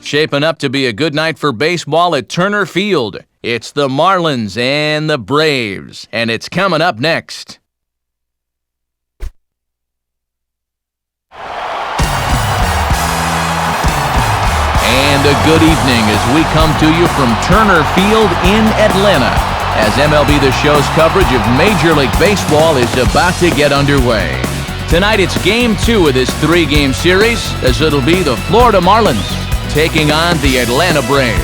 Shaping up to be a good night for baseball at Turner Field. It's the Marlins and the Braves, and it's coming up next. And a good evening as we come to you from Turner Field in Atlanta, as MLB The Show's coverage of Major League Baseball is about to get underway. Tonight it's Game 2 of this 3-game series, as it'll be the Florida Marlins taking on the Atlanta Braves.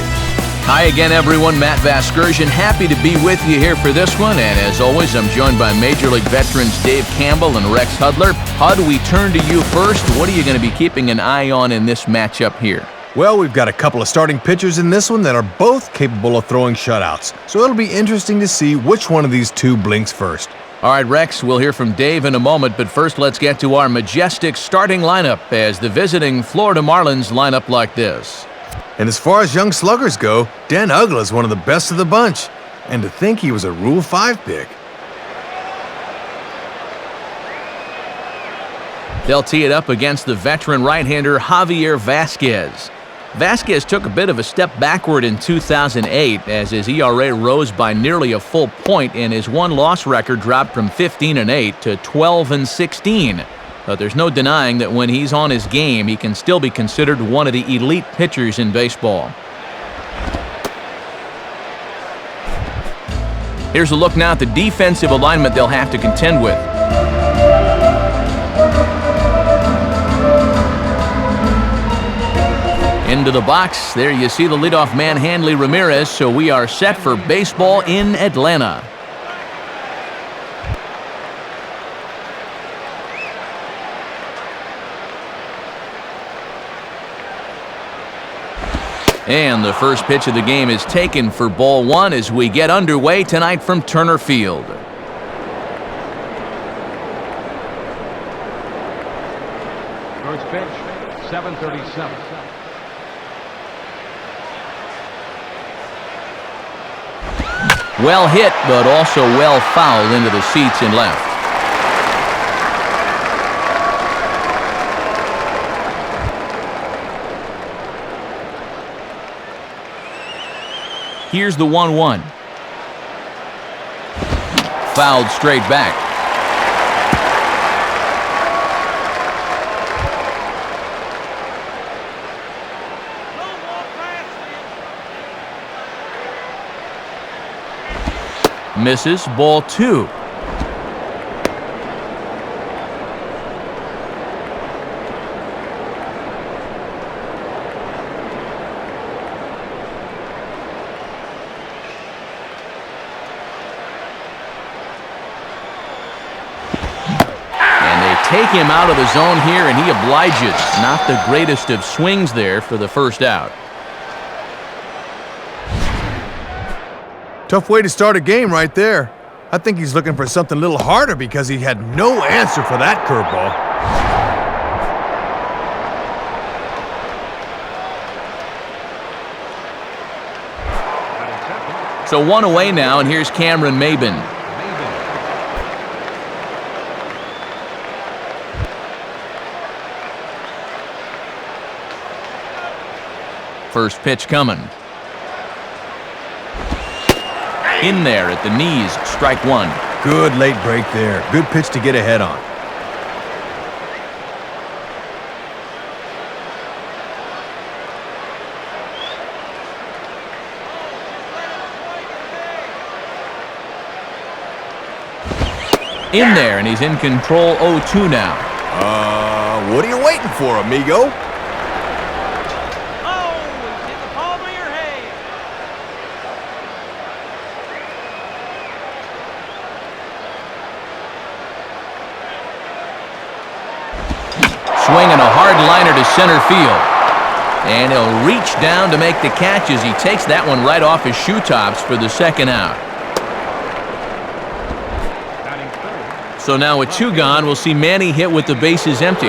Hi again, everyone. Matt Vasgersian, happy to be with you here for this one. And as always, I'm joined by Major League veterans Dave Campbell and Rex Hudler. Hud, we turn to you first. What are you going to be keeping an eye on in this matchup here? Well, we've got a couple of starting pitchers in this one that are both capable of throwing shutouts. So it'll be interesting to see which one of these two blinks first. All right, Rex, we'll hear from Dave in a moment, but first let's get to our majestic starting lineup as the visiting Florida Marlins line up like this. And as far as young sluggers go, Dan Uggla is one of the best of the bunch. And to think he was a Rule 5 pick. They'll tee it up against the veteran right-hander Javier Vazquez. Vazquez took a bit of a step backward in 2008 as his ERA rose by nearly a full point and his one-loss record dropped from 15-8 to 12-16. But there's no denying that when he's on his game, he can still be considered one of the elite pitchers in baseball. Here's a look now at the defensive alignment they'll have to contend with. Into the box. There you see the leadoff man, Hanley Ramirez, so we are set for baseball in Atlanta. And the first pitch of the game is taken for ball one as we get underway tonight from Turner Field. First pitch, 7:37. Well hit, but also well fouled into the seats and left. Here's the 1-1. Fouled straight back. Misses, ball 2. Take him out of the zone here, and he obliges. Not the greatest of swings there for the first out. Tough way to start a game right there. I think he's looking for something a little harder because he had no answer for that curveball. So one away now, and here's Cameron Maybin. First pitch coming. In there at the knees, strike one. Good late break there. Good pitch to get ahead on. In there, and he's in control 0-2 now. What are you waiting for, amigo? Swinging a hard liner to center field. And he'll reach down to make the catch as he takes that one right off his shoe tops for the second out. So now with 2 gone, we'll see Manny hit with the bases empty.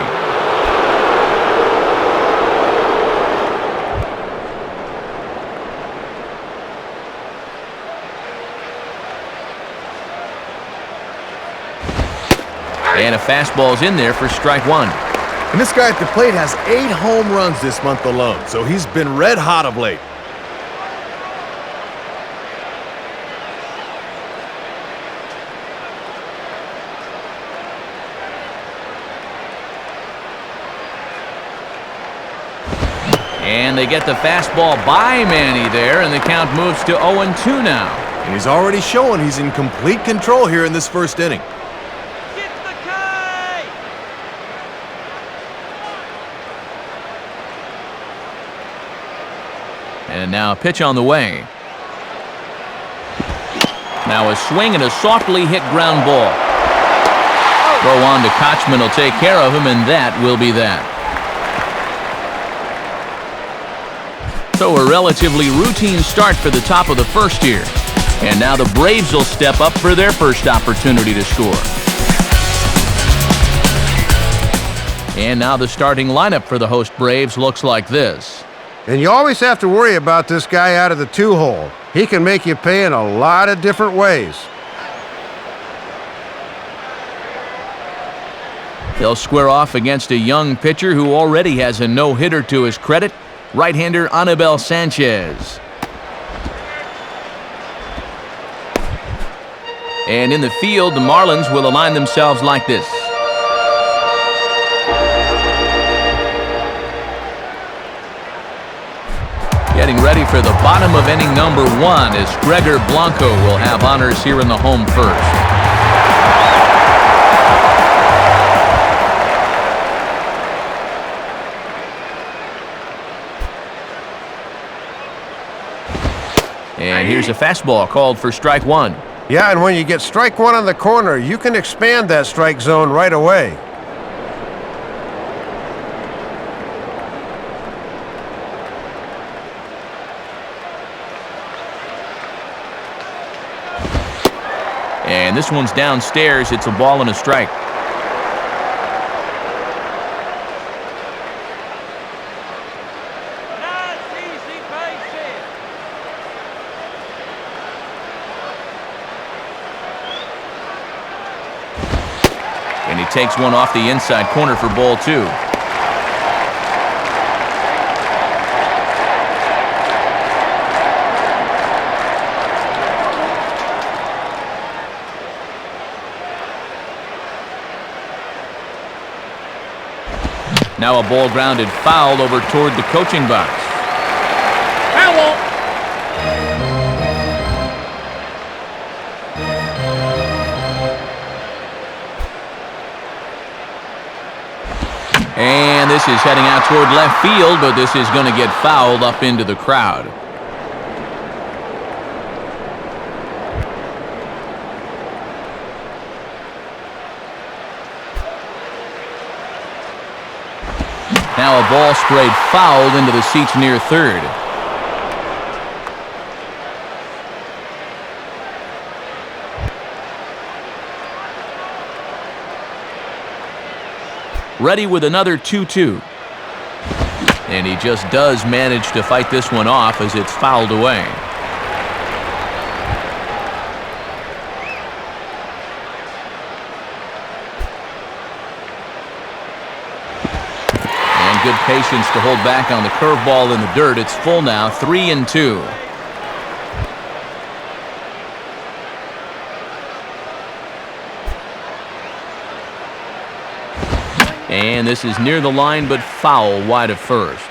And a fastball's in there for strike one. And this guy at the plate has 8 home runs this month alone, so he's been red hot of late. And they get the fastball by Manny there, and the count moves to 0-2 now. And he's already showing he's in complete control here in this first inning. Get the K! And now a pitch on the way. Now a swing and a softly hit ground ball. Throw on to Kochman will take care of him, and that will be that. So a relatively routine start for the top of the first here. And now the Braves will step up for their first opportunity to score. And now the starting lineup for the host Braves looks like this. And you always have to worry about this guy out of the 2-hole. He can make you pay in a lot of different ways. They'll square off against a young pitcher who already has a no-hitter to his credit, right-hander Anibal Sanchez. And in the field, the Marlins will align themselves like this. Getting ready for the bottom of inning number 1 as Gregor Blanco will have honors here in the home first. And here's a fastball called for strike 1. Yeah, and when you get strike 1 on the corner, you can expand that strike zone right away. And this one's downstairs. It's a ball and a strike. And he takes one off the inside corner for ball 2. Now a ball grounded foul over toward the coaching box. Foul! And this is heading out toward left field, but this is going to get fouled up into the crowd. Now a ball sprayed fouled into the seats near third. Ready with another 2-2. And he just does manage to fight this one off as it's fouled away. And good patience to hold back on the curveball in the dirt. It's full now, 3-2. And this is near the line, but foul wide of first.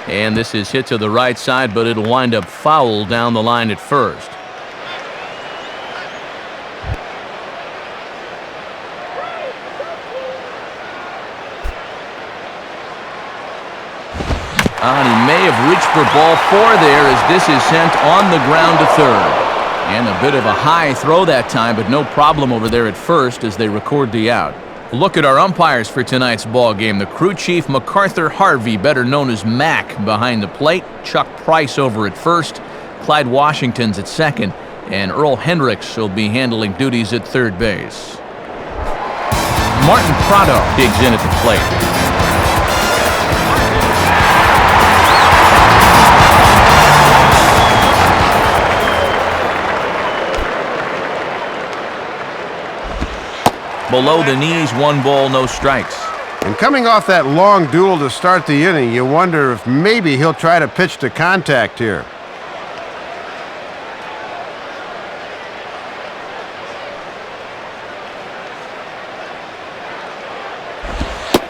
And this is hit to the right side, but it'll wind up foul down the line at first. And he may have reached for ball 4 there as this is sent on the ground to third. And a bit of a high throw that time, but no problem over there at first as they record the out. Look at our umpires for tonight's ball game. The crew chief MacArthur Harvey, better known as Mac, behind the plate. Chuck Price over at first. Clyde Washington's at second. And Earl Hendricks will be handling duties at third base. Martin Prado digs in at the plate. Below the knees, 1 ball, no strikes. And coming off that long duel to start the inning, you wonder if maybe he'll try to pitch to contact here.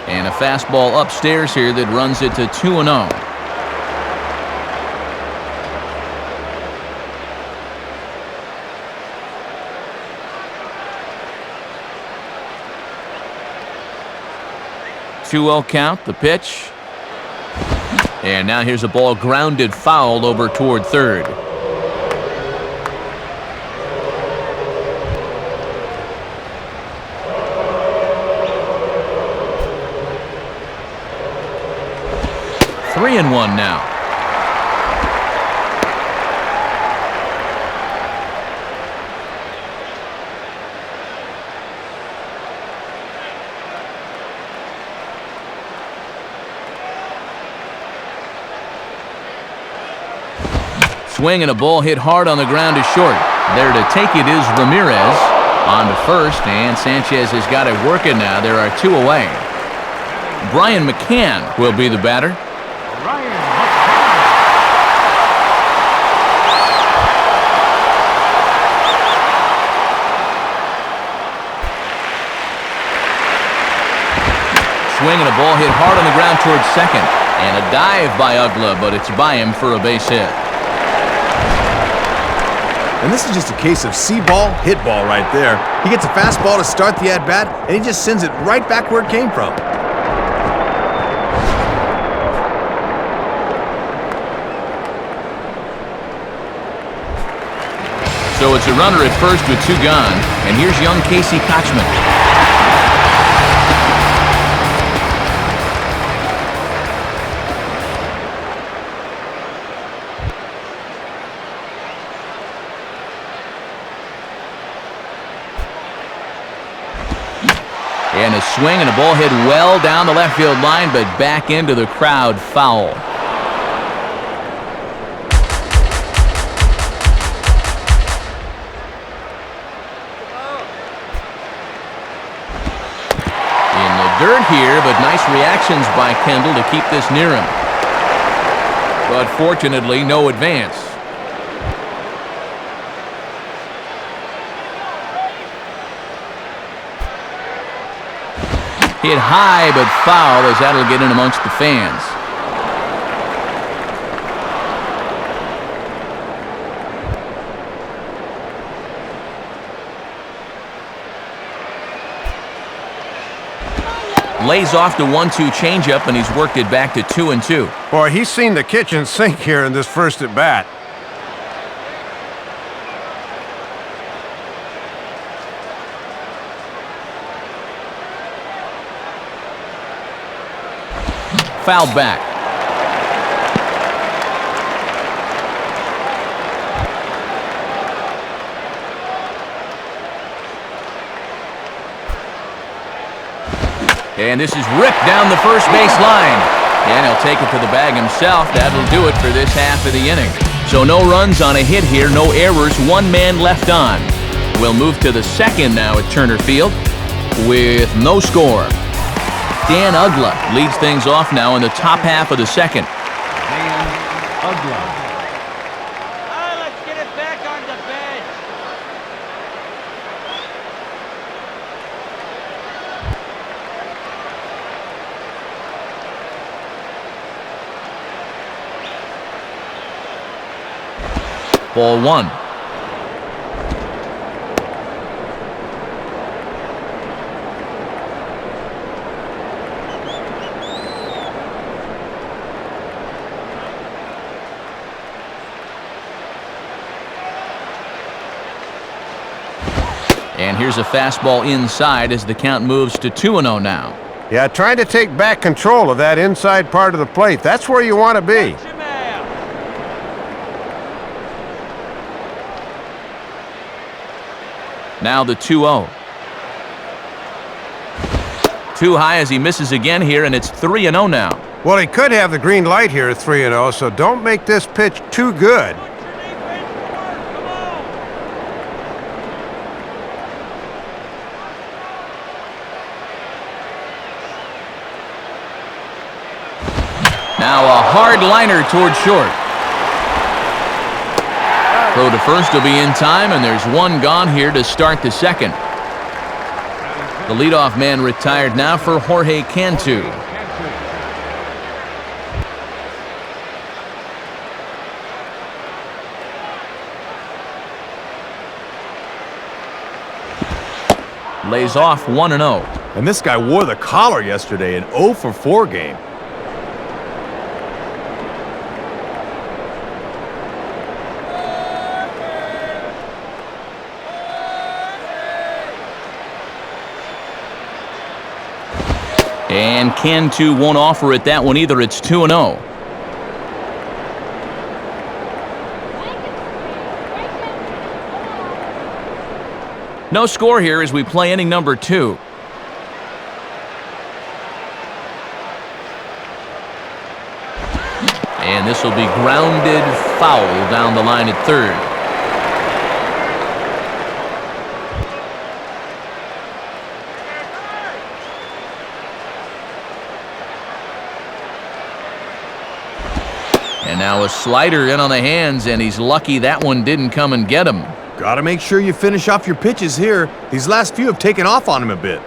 And a fastball upstairs here that runs it to 2-0. Two-0 count, the pitch. And now here's a ball grounded foul over toward third. Three and one now. Swing and a ball hit hard on the ground to short. There to take it is Ramirez. On to first, and Sanchez has got it working now. There are 2 away. Brian McCann will be the batter. Swing and a ball hit hard on the ground towards second. And a dive by Uggla, but it's by him for a base hit. And this is just a case of see ball, hit ball right there. He gets a fastball to start the at-bat, and he just sends it right back where it came from. So it's a runner at first with 2 gone, and here's young Casey Kochman. And a swing and a ball hit well down the left field line, but back into the crowd, foul. In the dirt here, but nice reactions by Kendall to keep this near him. But fortunately, no advance. Hit high, but foul, as that'll get in amongst the fans. Lays off the 1-2 changeup, and he's worked it back to 2-2. Boy, he's seen the kitchen sink here in this first at bat. Fouled back. And this is ripped down the first base line. And he'll take it to the bag himself. That'll do it for this half of the inning. So no runs on a hit here, no errors, 1 man left on. We'll move to the second now at Turner Field with no score. Dan Uggla leads things off now in the top half of the second. Dan Uggla. Let's get it back on the bench. Ball 1. And here's a fastball inside as the count moves to 2-0 now. Yeah, trying to take back control of that inside part of the plate. That's where you want to be. Now the 2-0. Too high as he misses again here, and it's 3-0 now. Well, he could have the green light here at 3-0, so don't make this pitch too good. hard liner toward short. Throw to first will be in time, and there's one gone here to start the second. The leadoff man retired now for Jorge Cantu. Lays off 1-0. And this guy wore the collar yesterday, an 0 for 4 game. And Cantu won't offer it that one either. It's 2-0. No score here as we play inning number 2. And this will be grounded foul down the line at third. And now a slider in on the hands, and he's lucky that one didn't come and get him. Gotta make sure you finish off your pitches here. These last few have taken off on him a bit.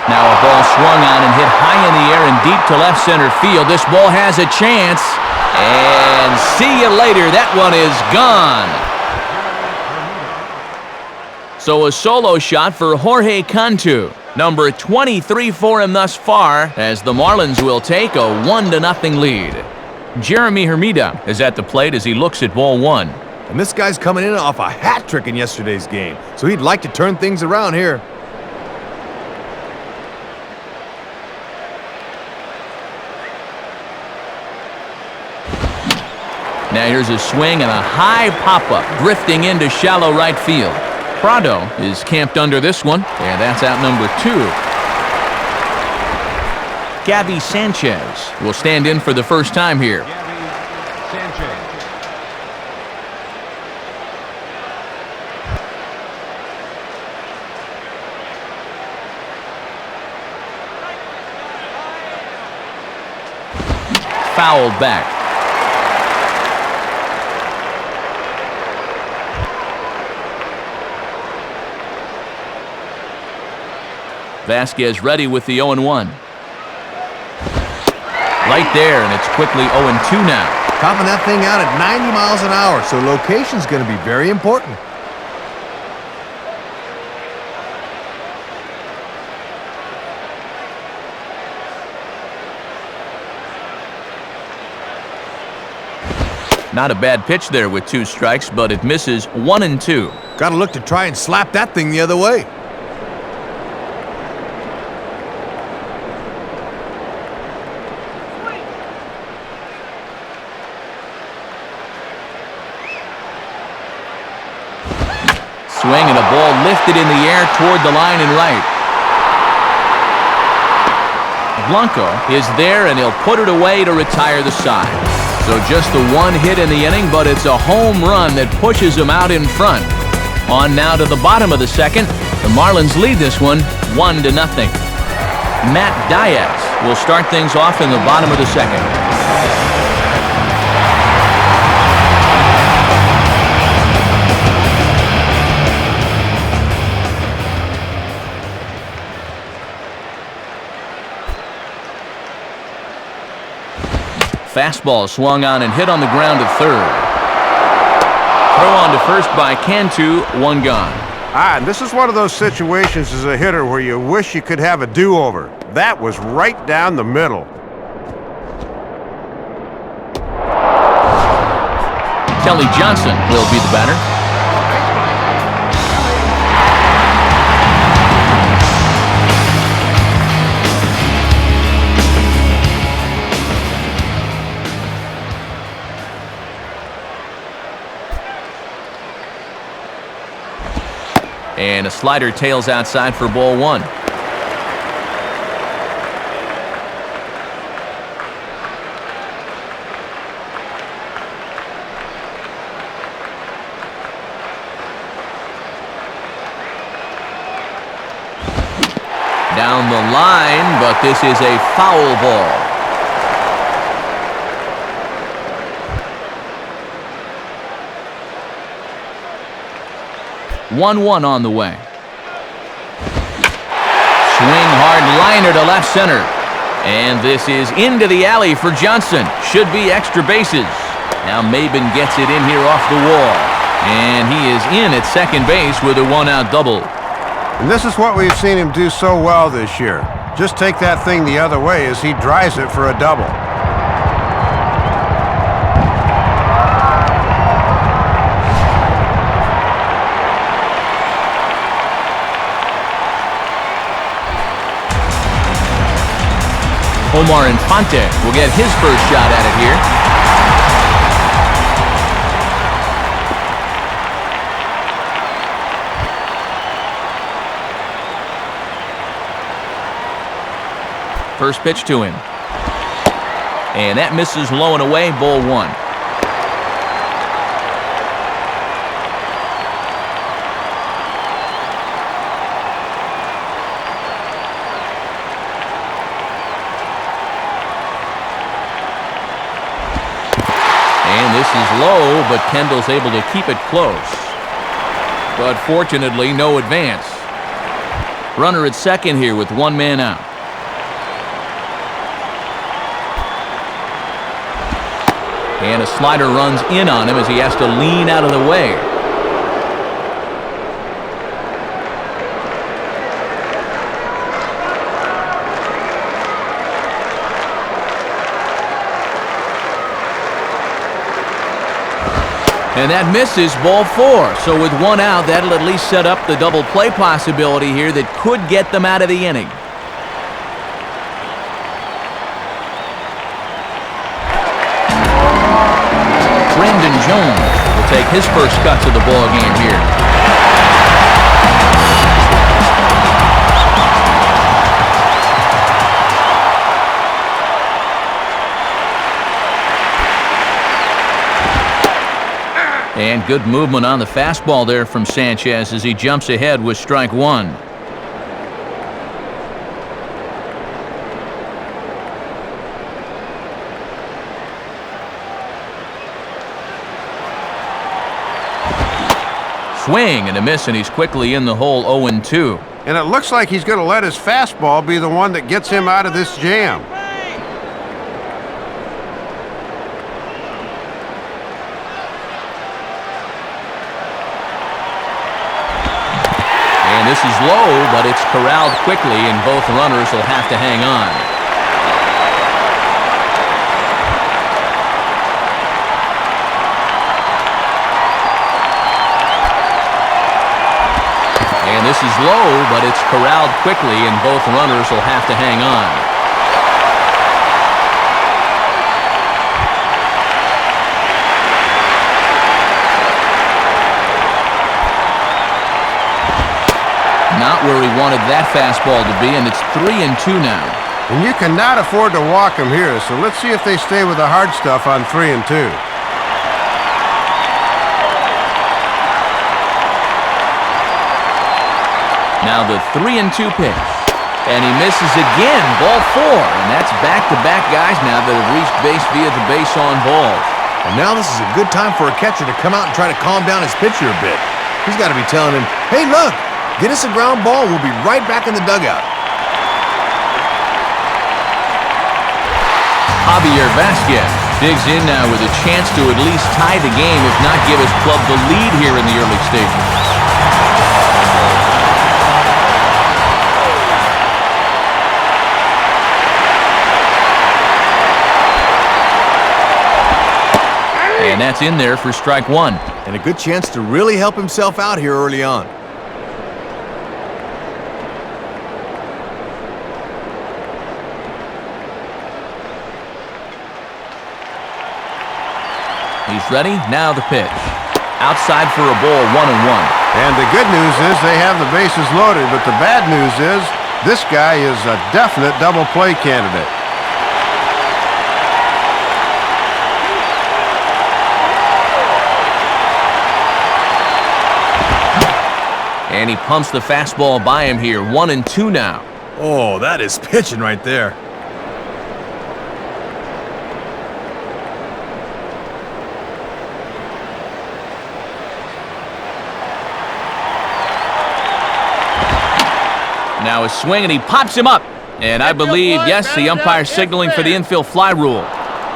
Now a ball swung on and hit high in the air and deep to left center field. This ball has a chance. And see you later. That one is gone. So a solo shot for Jorge Cantu. Number 23 for him thus far, as the Marlins will take a 1-0 lead. Jeremy Hermida is at the plate as he looks at ball 1. And this guy's coming in off a hat trick in yesterday's game, so he'd like to turn things around here. Now here's a swing and a high pop-up, drifting into shallow right field. Prado is camped under this one, and that's out number 2. Gabby Sanchez will stand in for the first time here. Gabby Sanchez. Fouled back. Vasquez ready with the 0-1. Right there, and it's quickly 0-2 now. Topping that thing out at 90 miles an hour, so location's going to be very important. Not a bad pitch there with 2 strikes, but it misses 1-2. Got to look to try and slap that thing the other way. Swing and a ball lifted in the air toward the line and right. Blanco is there, and he'll put it away to retire the side. So just the 1 hit in the inning, but it's a home run that pushes him out in front. On now to the bottom of the second. The Marlins lead this one 1-0. Matt Diaz will start things off in the bottom of the second. Fastball swung on and hit on the ground to third. Throw on to first by Cantu, 1 gone. And this is one of those situations as a hitter where you wish you could have a do-over. That was right down the middle. Kelly Johnson will be the batter. And a slider tails outside for ball 1. Down the line, but this is a foul ball. 1-1 on the way. Swing hard liner to left center. And this is into the alley for Johnson. Should be extra bases. Now Maben gets it in here off the wall. And he is in at second base with a one-out double. And this is what we've seen him do so well this year. Just take that thing the other way as he drives it for a double. Omar Infante will get his first shot at it here. First pitch to him. And that misses low and away, ball one. And this is low, but Kendall's able to keep it close. But fortunately, no advance. Runner at second here with one man out. And a slider runs in on him as he has to lean out of the way. And that misses, ball four. So with one out, that'll at least set up the double play possibility here that could get them out of the inning. Brendan Jones will take his first cut to the ball game here. And good movement on the fastball there from Sanchez as he jumps ahead with strike one. Swing and a miss, and he's quickly in the hole 0-2. And it looks like he's going to let his fastball be the one that gets him out of this jam. And this is low, but it's corralled quickly, and both runners will have to hang on. And this is low, but it's corralled quickly, and both runners will have to hang on. Not where he wanted that fastball to be, and it's 3-2 now. And you cannot afford to walk him here, so let's see if they stay with the hard stuff on 3-2. Now the 3-2 pitch. And he misses again, ball four. And that's back-to-back guys now that have reached base via the base on balls. And now this is a good time for a catcher to come out and try to calm down his pitcher a bit. He's got to be telling him, hey, look, get us a ground ball. We'll be right back in the dugout. Javier Vasquez digs in now with a chance to at least tie the game, if not give his club the lead here in the early stages. And that's in there for strike one. And a good chance to really help himself out here early on. He's ready. Now the pitch. Outside for a ball, 1-1. And the good news is they have the bases loaded, but the bad news is this guy is a definite double play candidate. And he pumps the fastball by him here, 1-2 now. Oh, that is pitching right there. Now a swing, and he pops him up. And I believe, yes, the umpire's signaling for the infield fly rule.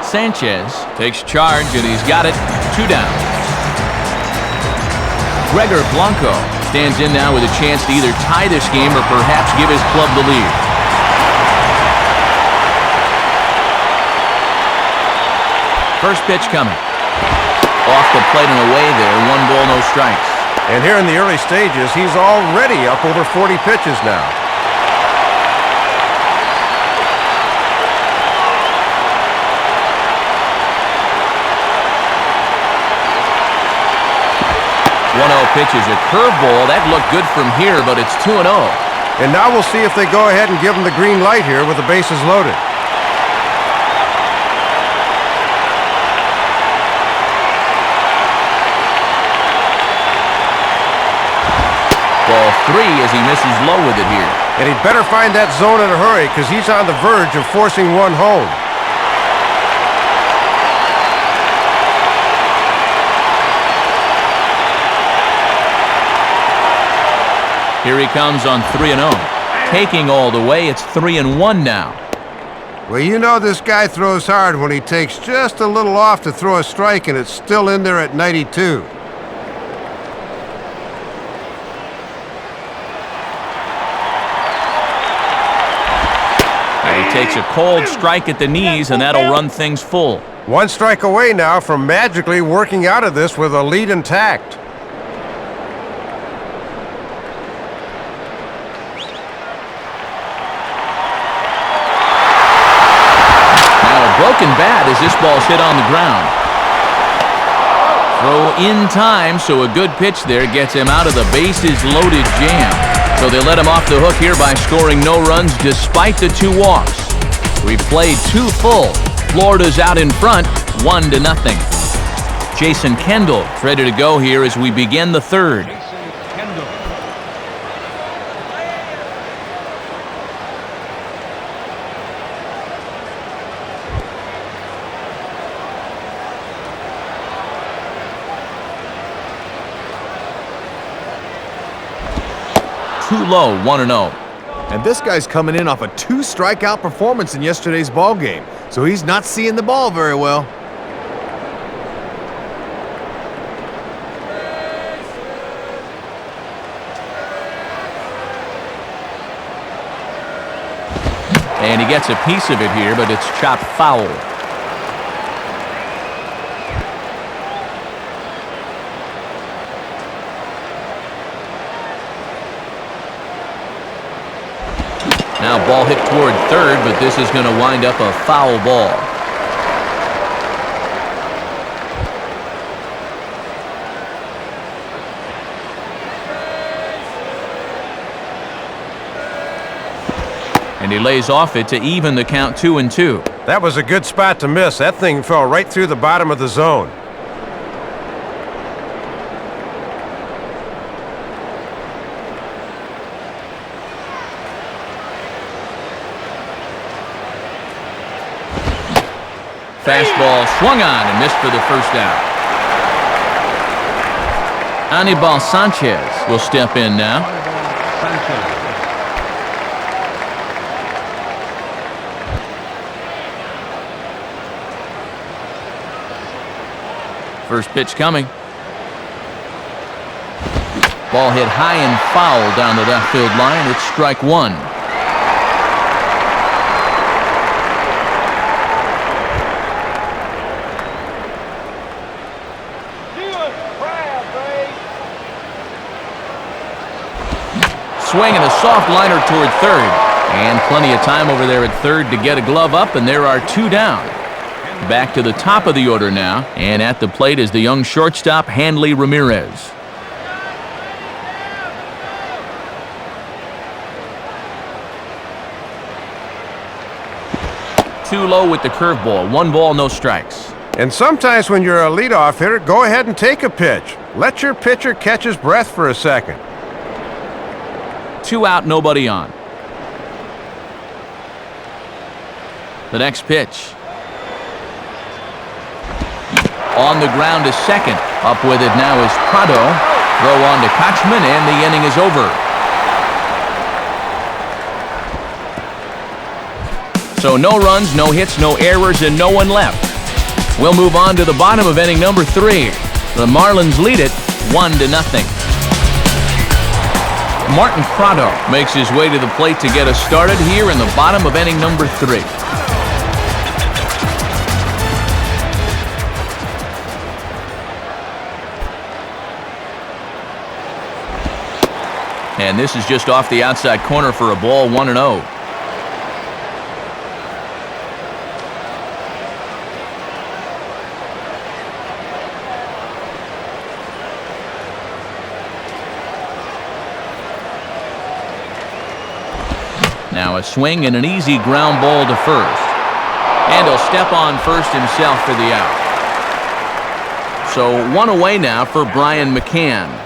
Sanchez takes charge, and he's got it. 2 down. Gregor Blanco stands in now with a chance to either tie this game or perhaps give his club the lead. First pitch coming. Off the plate and away there. 1 ball, no strikes. And here in the early stages, he's already up over 40 pitches now. Pitch is a curveball. That looked good from here, but it's 2-0. And now we'll see if they go ahead and give him the green light here with the bases loaded. Ball 3 as he misses low with it here. And he'd better find that zone in a hurry because he's on the verge of forcing one home. Here he comes on 3-0. Taking all the way, it's 3-1 now. Well, you know this guy throws hard when he takes just a little off to throw a strike, and it's still in there at 92. And he takes a cold strike at the knees, and that'll run things full. 1 strike away now from magically working out of this with a lead intact. Broken bat as this ball's hit on the ground. Throw in time, so a good pitch there gets him out of the bases loaded jam. So they let him off the hook here by scoring no runs despite the 2 walks. We've played 2 full. Florida's out in front, 1-0. Jason Kendall ready to go here as we begin the 3rd. 2 low, 1-0. And this guy's coming in off a 2 strikeout performance in yesterday's ball game, so he's not seeing the ball very well. And he gets a piece of it here, but it's chopped foul. Now ball hit toward 3rd, but this is going to wind up a foul ball. And he lays off it to even the count 2-2. That was a good spot to miss. That thing fell right through the bottom of the zone. Fastball swung on and missed for the first out. Anibal Sanchez will step in now. First pitch coming. Ball hit high and foul down the left field line. It's strike 1. Swing and a soft liner toward 3rd. And plenty of time over there at 3rd to get a glove up, and there are 2 down. Back to the top of the order now, and at the plate is the young shortstop, Hanley Ramirez. Too low with the curveball. 1 ball, no strikes. And sometimes when you're a leadoff hitter, go ahead and take a pitch. Let your pitcher catch his breath for a second. 2 out, nobody on. The next pitch. On the ground to second. Up with it now is Prado. Throw on to Kochman, and the inning is over. So no runs, no hits, no errors, and no one left. We'll move on to the bottom of inning number 3. The Marlins lead it 1-0. Martin Prado makes his way to the plate to get us started here in the bottom of inning number 3. And this is just off the outside corner for a ball, 1-0. Now a swing and an easy ground ball to first. And he'll step on first himself for the out. So 1 away now for Brian McCann.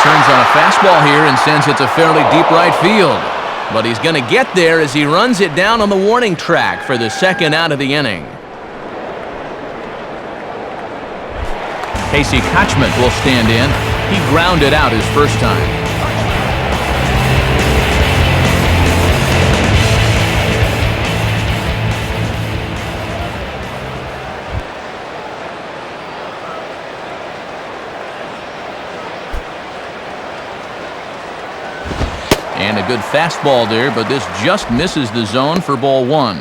Turns on a fastball here and sends it to fairly deep right field. But he's going to get there as he runs it down on the warning track for the second out of the inning. Casey Kochman will stand in. He grounded out his first time. And a good fastball there, but this just misses the zone for ball 1.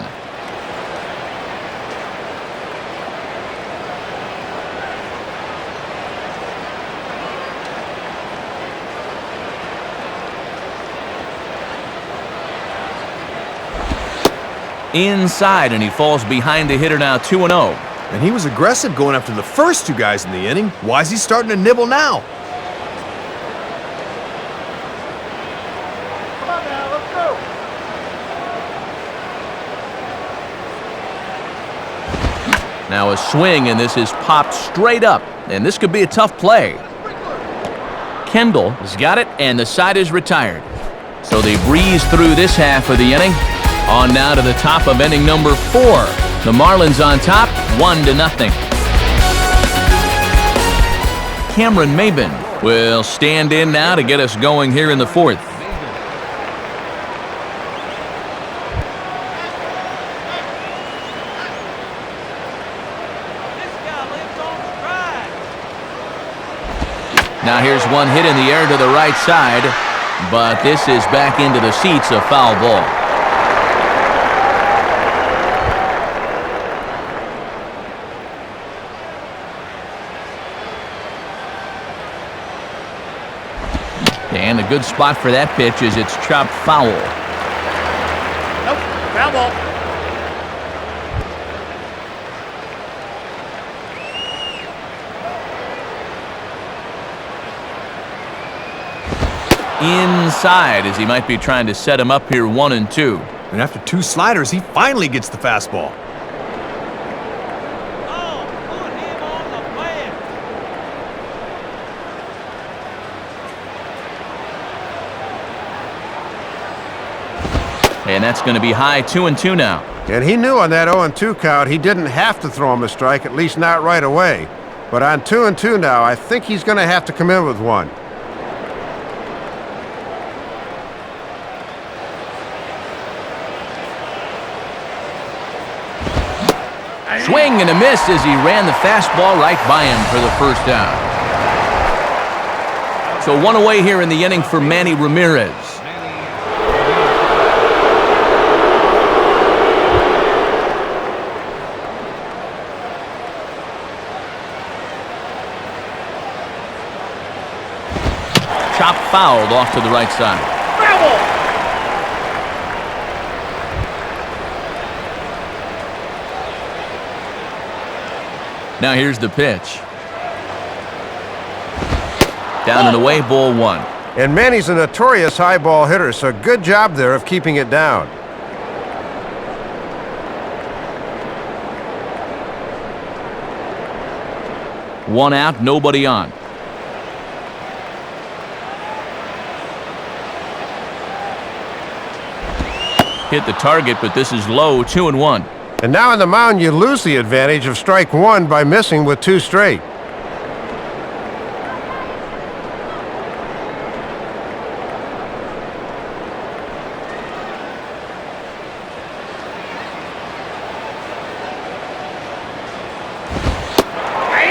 Inside, and he falls behind the hitter now, 2-0. And he was aggressive going after the first 2 guys in the inning. Why is he starting to nibble now? Now a swing, and this is popped straight up, and this could be a tough play. Kendall has got it, and the side is retired. So they breeze through this half of the inning. On now to the top of inning number 4. The Marlins on top, 1-0. Cameron Maben will stand in now to get us going here in the 4th. Now here's one hit in the air to the right side, but this is back into the seats, a foul ball. And a good spot for that pitch as it's chopped foul. Nope, foul ball. Inside, as he might be trying to set him up here, 1-2. And after 2 sliders, he finally gets the fastball. Oh, put him on the plate. And that's going to be high, 2-2 now. And he knew on that 0-2 count he didn't have to throw him a strike, at least not right away. But on 2-2 now, I think he's going to have to come in with one. Swing and a miss as he ran the fastball right by him for the first down. So 1 away here in the inning for Manny Ramirez. Chop fouled off to the right side. Now here's the pitch. Down and away, ball 1. And Manny's a notorious high ball hitter, so good job there of keeping it down. 1 out, nobody on. Hit the target, but this is low, 2-1. And now on the mound, you lose the advantage of strike one by missing with 2 straight.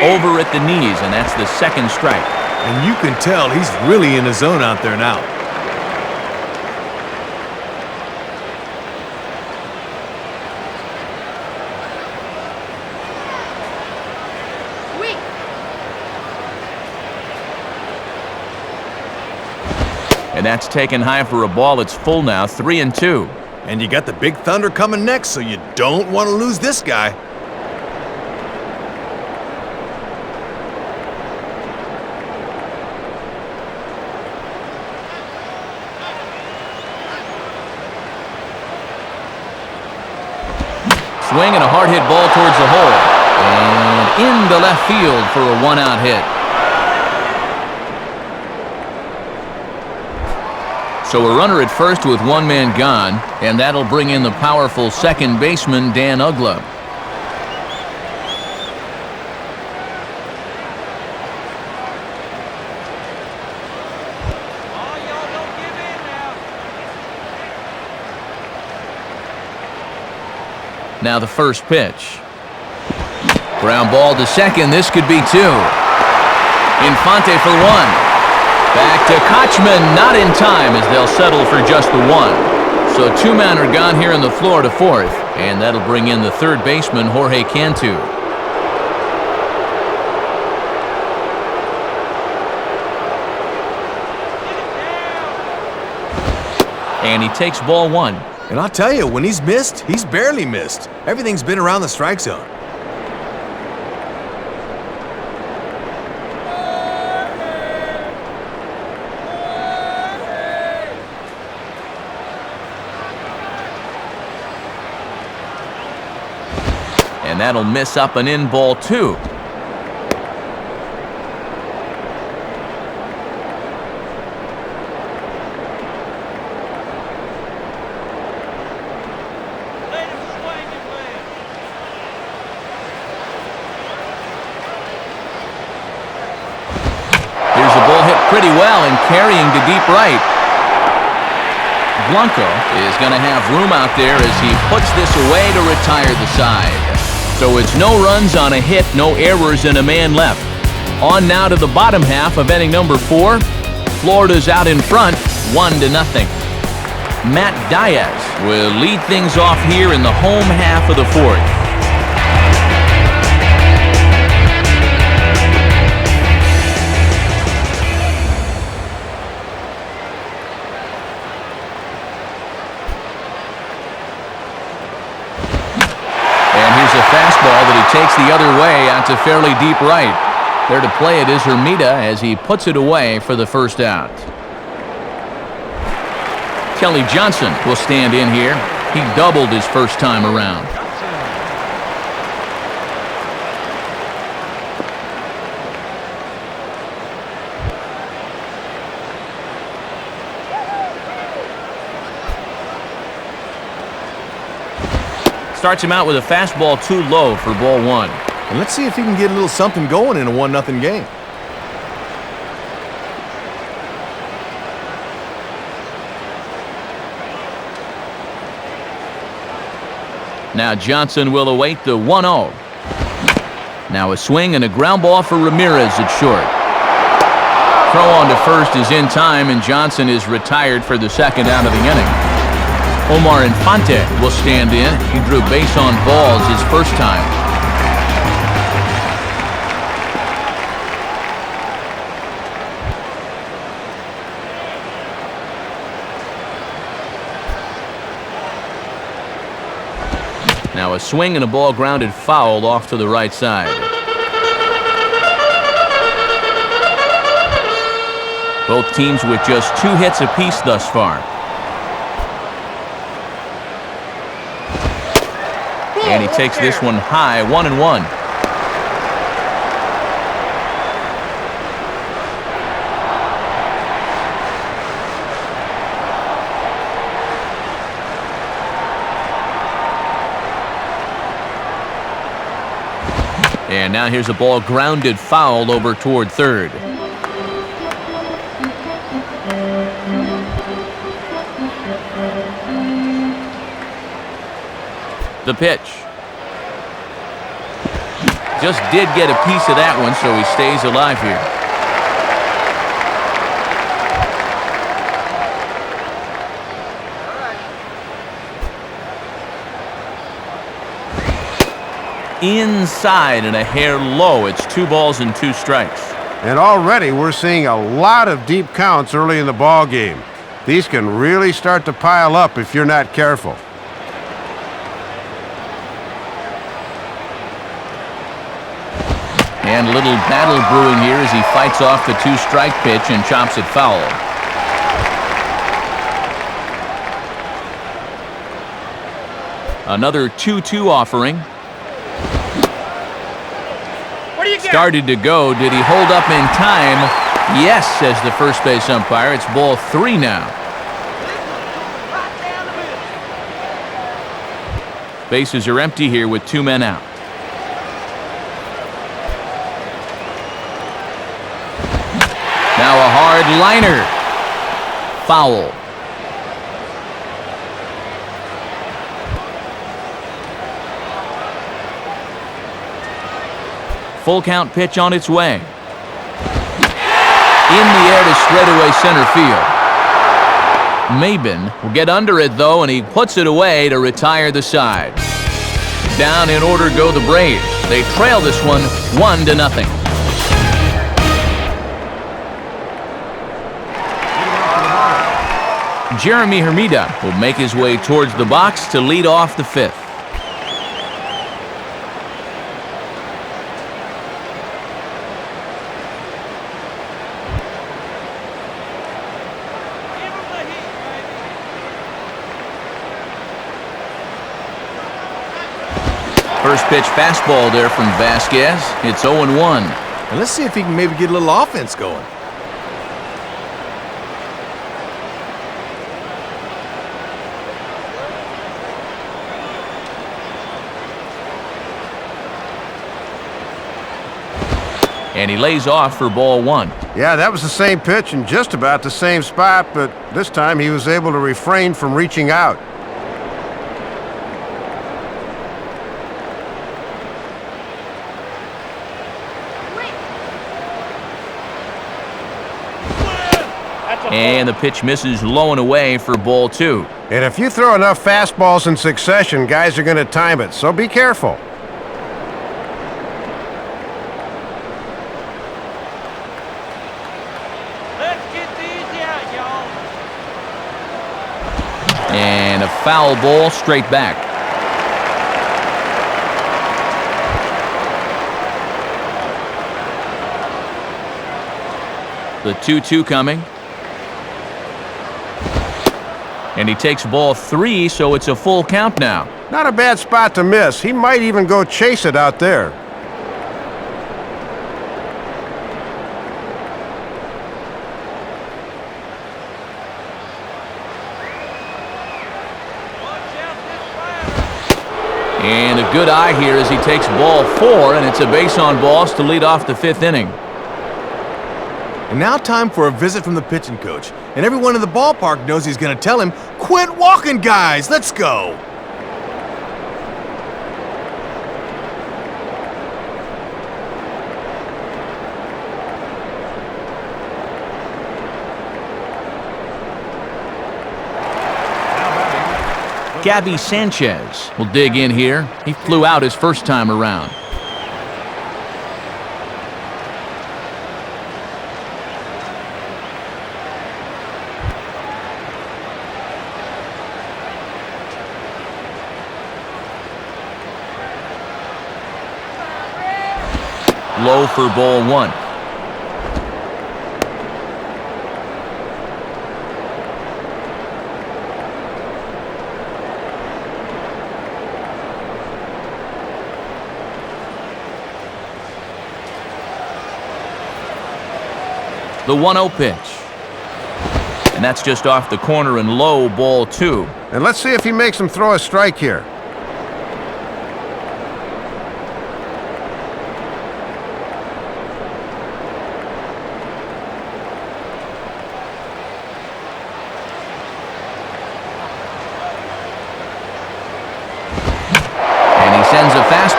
Over at the knees, and that's the 2nd strike. And you can tell he's really in the zone out there now. And that's taken high for a ball. It's full now, 3-2. And you got the Big Thunder coming next, so you don't want to lose this guy. Swing and a hard hit ball towards the hole. And into left field for a 1-out hit. So a runner at first with 1 man gone, and that'll bring in the powerful second baseman, Dan Uggla. Oh, y'all don't give in now. Now the first pitch. Ground ball to second. This could be 2. Infante for 1. Back to Kochman, not in time as they'll settle for just the 1. So 2 men are gone here in the Florida 4th, and that'll bring in the third baseman, Jorge Cantu. And he takes ball 1. And I'll tell you, when he's missed, he's barely missed. Everything's been around the strike zone. And that'll miss up and in, ball 2. Let him swing and live. Here's a ball hit pretty well and carrying to deep right. Blanco is going to have room out there as he puts this away to retire the side. So it's no runs on a hit, no errors, and a man left. On now to the bottom half of inning number 4. Florida's out in front, 1-0. Matt Diaz will lead things off here in the home half of the 4th. A fastball that he takes the other way out to fairly deep right. There to play it is Hermida as he puts it away for the first out. Kelly Johnson will stand in here. He doubled his first time around. Starts him out with a fastball too low for ball 1. And let's see if he can get a little something going in a 1-0 game. Now Johnson will await the 1-0. Now a swing and a ground ball for Ramirez at short. Throw on to first is in time, and Johnson is retired for the 2nd out of the inning. Omar Infante will stand in. He drew base on balls his first time. Now a swing and a ball grounded foul off to the right side. Both teams with just 2 hits apiece thus far. And he takes this one high, 1-1. And now here's a ball grounded foul over toward third. The pitch. Just did get a piece of that one, so he stays alive here. Inside and a hair low. It's 2 balls and 2 strikes. And already we're seeing a lot of deep counts early in the ball game. These can really start to pile up if you're not careful. And a little battle brewing here as he fights off the 2-strike pitch and chops it foul. Another 2-2 offering. What do you got? Started to go. Did he hold up in time? Yes, says the first base umpire. It's ball 3 now. Right down the middle. Bases are empty here with 2 men out. Now a hard liner. Foul. Full count pitch on its way. In the air to straightaway center field. Maben will get under it though, and he puts it away to retire the side. Down in order go the Braves. They trail this one 1-0. Jeremy Hermida will make his way towards the box to lead off the 5th. Give him the heat, baby. First pitch fastball there from Vasquez. It's 0-1. And let's see if he can maybe get a little offense going. And he lays off for ball 1. Yeah, that was the same pitch in just about the same spot, but this time he was able to refrain from reaching out. And the pitch misses low and away for ball 2. And if you throw enough fastballs in succession, guys are going to time it, so be careful. Let's get these out, y'all. And a foul ball straight back. The 2-2 coming. And he takes ball 3, so it's a full count now. Not a bad spot to miss. He might even go chase it out there. Watch out this fire. And a good eye here as he takes ball 4, and it's a base on balls to lead off the 5th inning. And now time for a visit from the pitching coach. And everyone in the ballpark knows he's going to tell him, quit walking, guys. Let's go. Gabby Sanchez will dig in here. He flew out his first time around. Low for ball 1. The 1-0 pitch. And that's just off the corner and low, ball 2. And let's see if he makes him throw a strike here.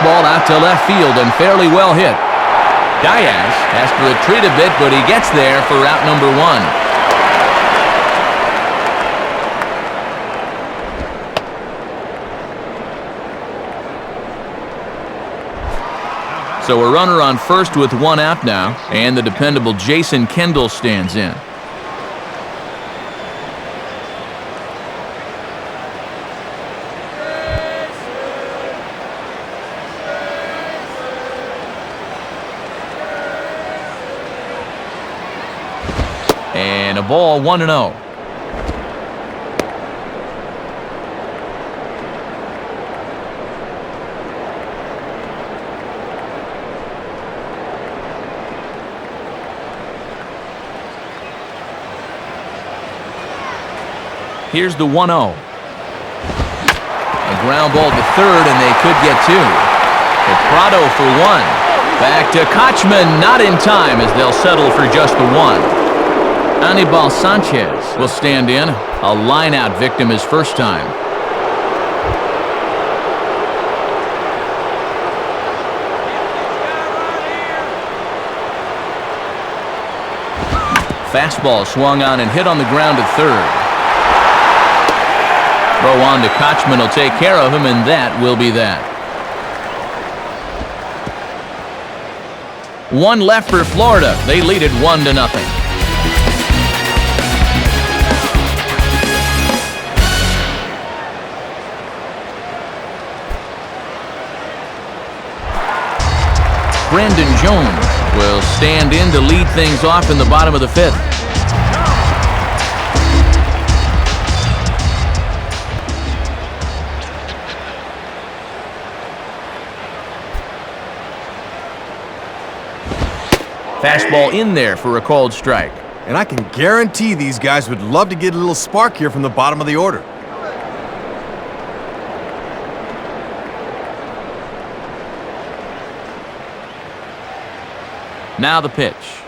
fastball out to left field and fairly well hit. Diaz has to retreat a bit, but he gets there for out number 1. So a runner on first with 1 out now, and the dependable Jason Kendall stands in. And a ball, 1-0. Here's the 1-0. A ground ball to third, and they could get 2. Prado for 1. Back to Kochman, not in time as they'll settle for just the 1. Anibal Sanchez will stand in. A line-out victim his first time. Fastball swung on and hit on the ground to third. Throw on to Kochman will take care of him, and that will be that. 1 left for Florida. They lead it 1-0. Brandon Jones will stand in to lead things off in the bottom of the 5th. Fastball in there for a called strike. And I can guarantee these guys would love to get a little spark here from the bottom of the order. Now the pitch.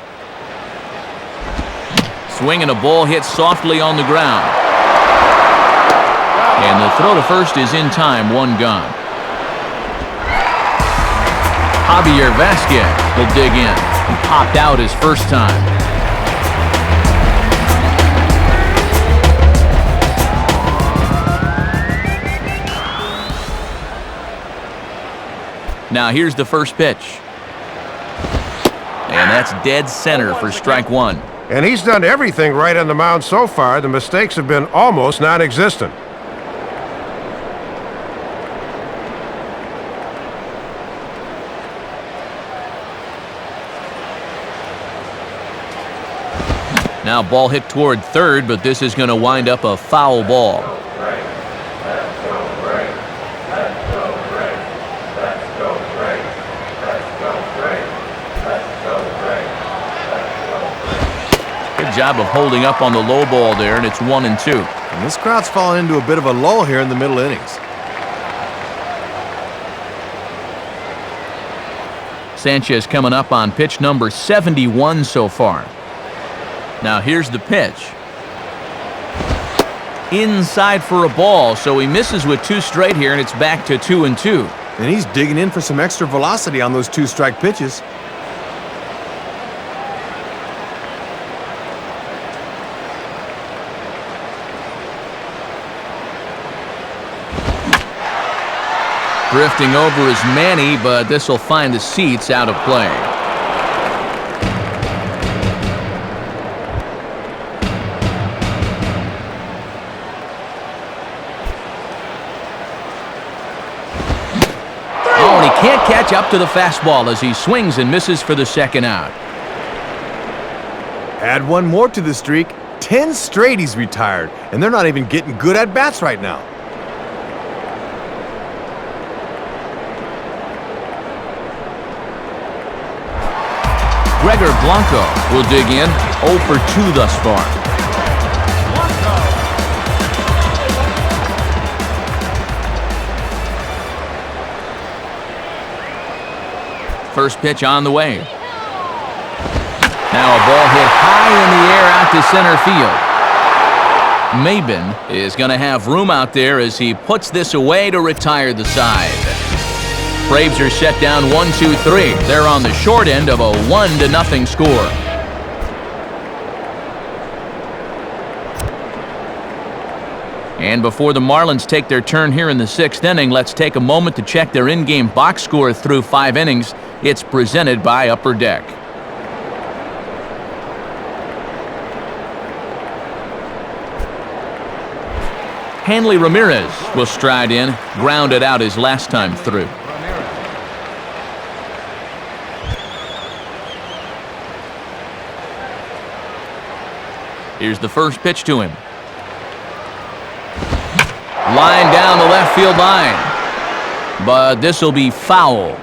Swinging a ball hit softly on the ground. And the throw to first is in time, 1 gone. Javier Vasquez will dig in. He popped out his first time. Now here's the first pitch. And that's dead center for strike 1. And he's done everything right on the mound so far. The mistakes have been almost non-existent. Now ball hit toward third, but this is going to wind up a foul ball. Good job of holding up on the low ball there, and it's 1-2. And this crowd's fallen into a bit of a lull here in the middle innings. Sanchez coming up on pitch number 71 so far. Now here's the pitch. Inside for a ball, so he misses with 2 straight here, and it's back to 2-2. And he's digging in for some extra velocity on those 2-strike pitches. Drifting over is Manny, but this will find the seats out of play. Oh, and he can't catch up to the fastball as he swings and misses for the second out. Add 1 more to the streak. 10 straight he's retired, and they're not even getting good at-bats right now. Gregor Blanco will dig in, 0 for 2 thus far. First pitch on the way. Now a ball hit high in the air out to center field. Maben is going to have room out there as he puts this away to retire the side. Braves are set down 1-2-3. They're on the short end of a 1-0 score. And before the Marlins take their turn here in the 6th inning, let's take a moment to check their in-game box score through 5 innings. It's presented by Upper Deck. Hanley Ramirez will stride in, grounded out his last time through. Here's the first pitch to him. Line down the left field line, but this will be foul.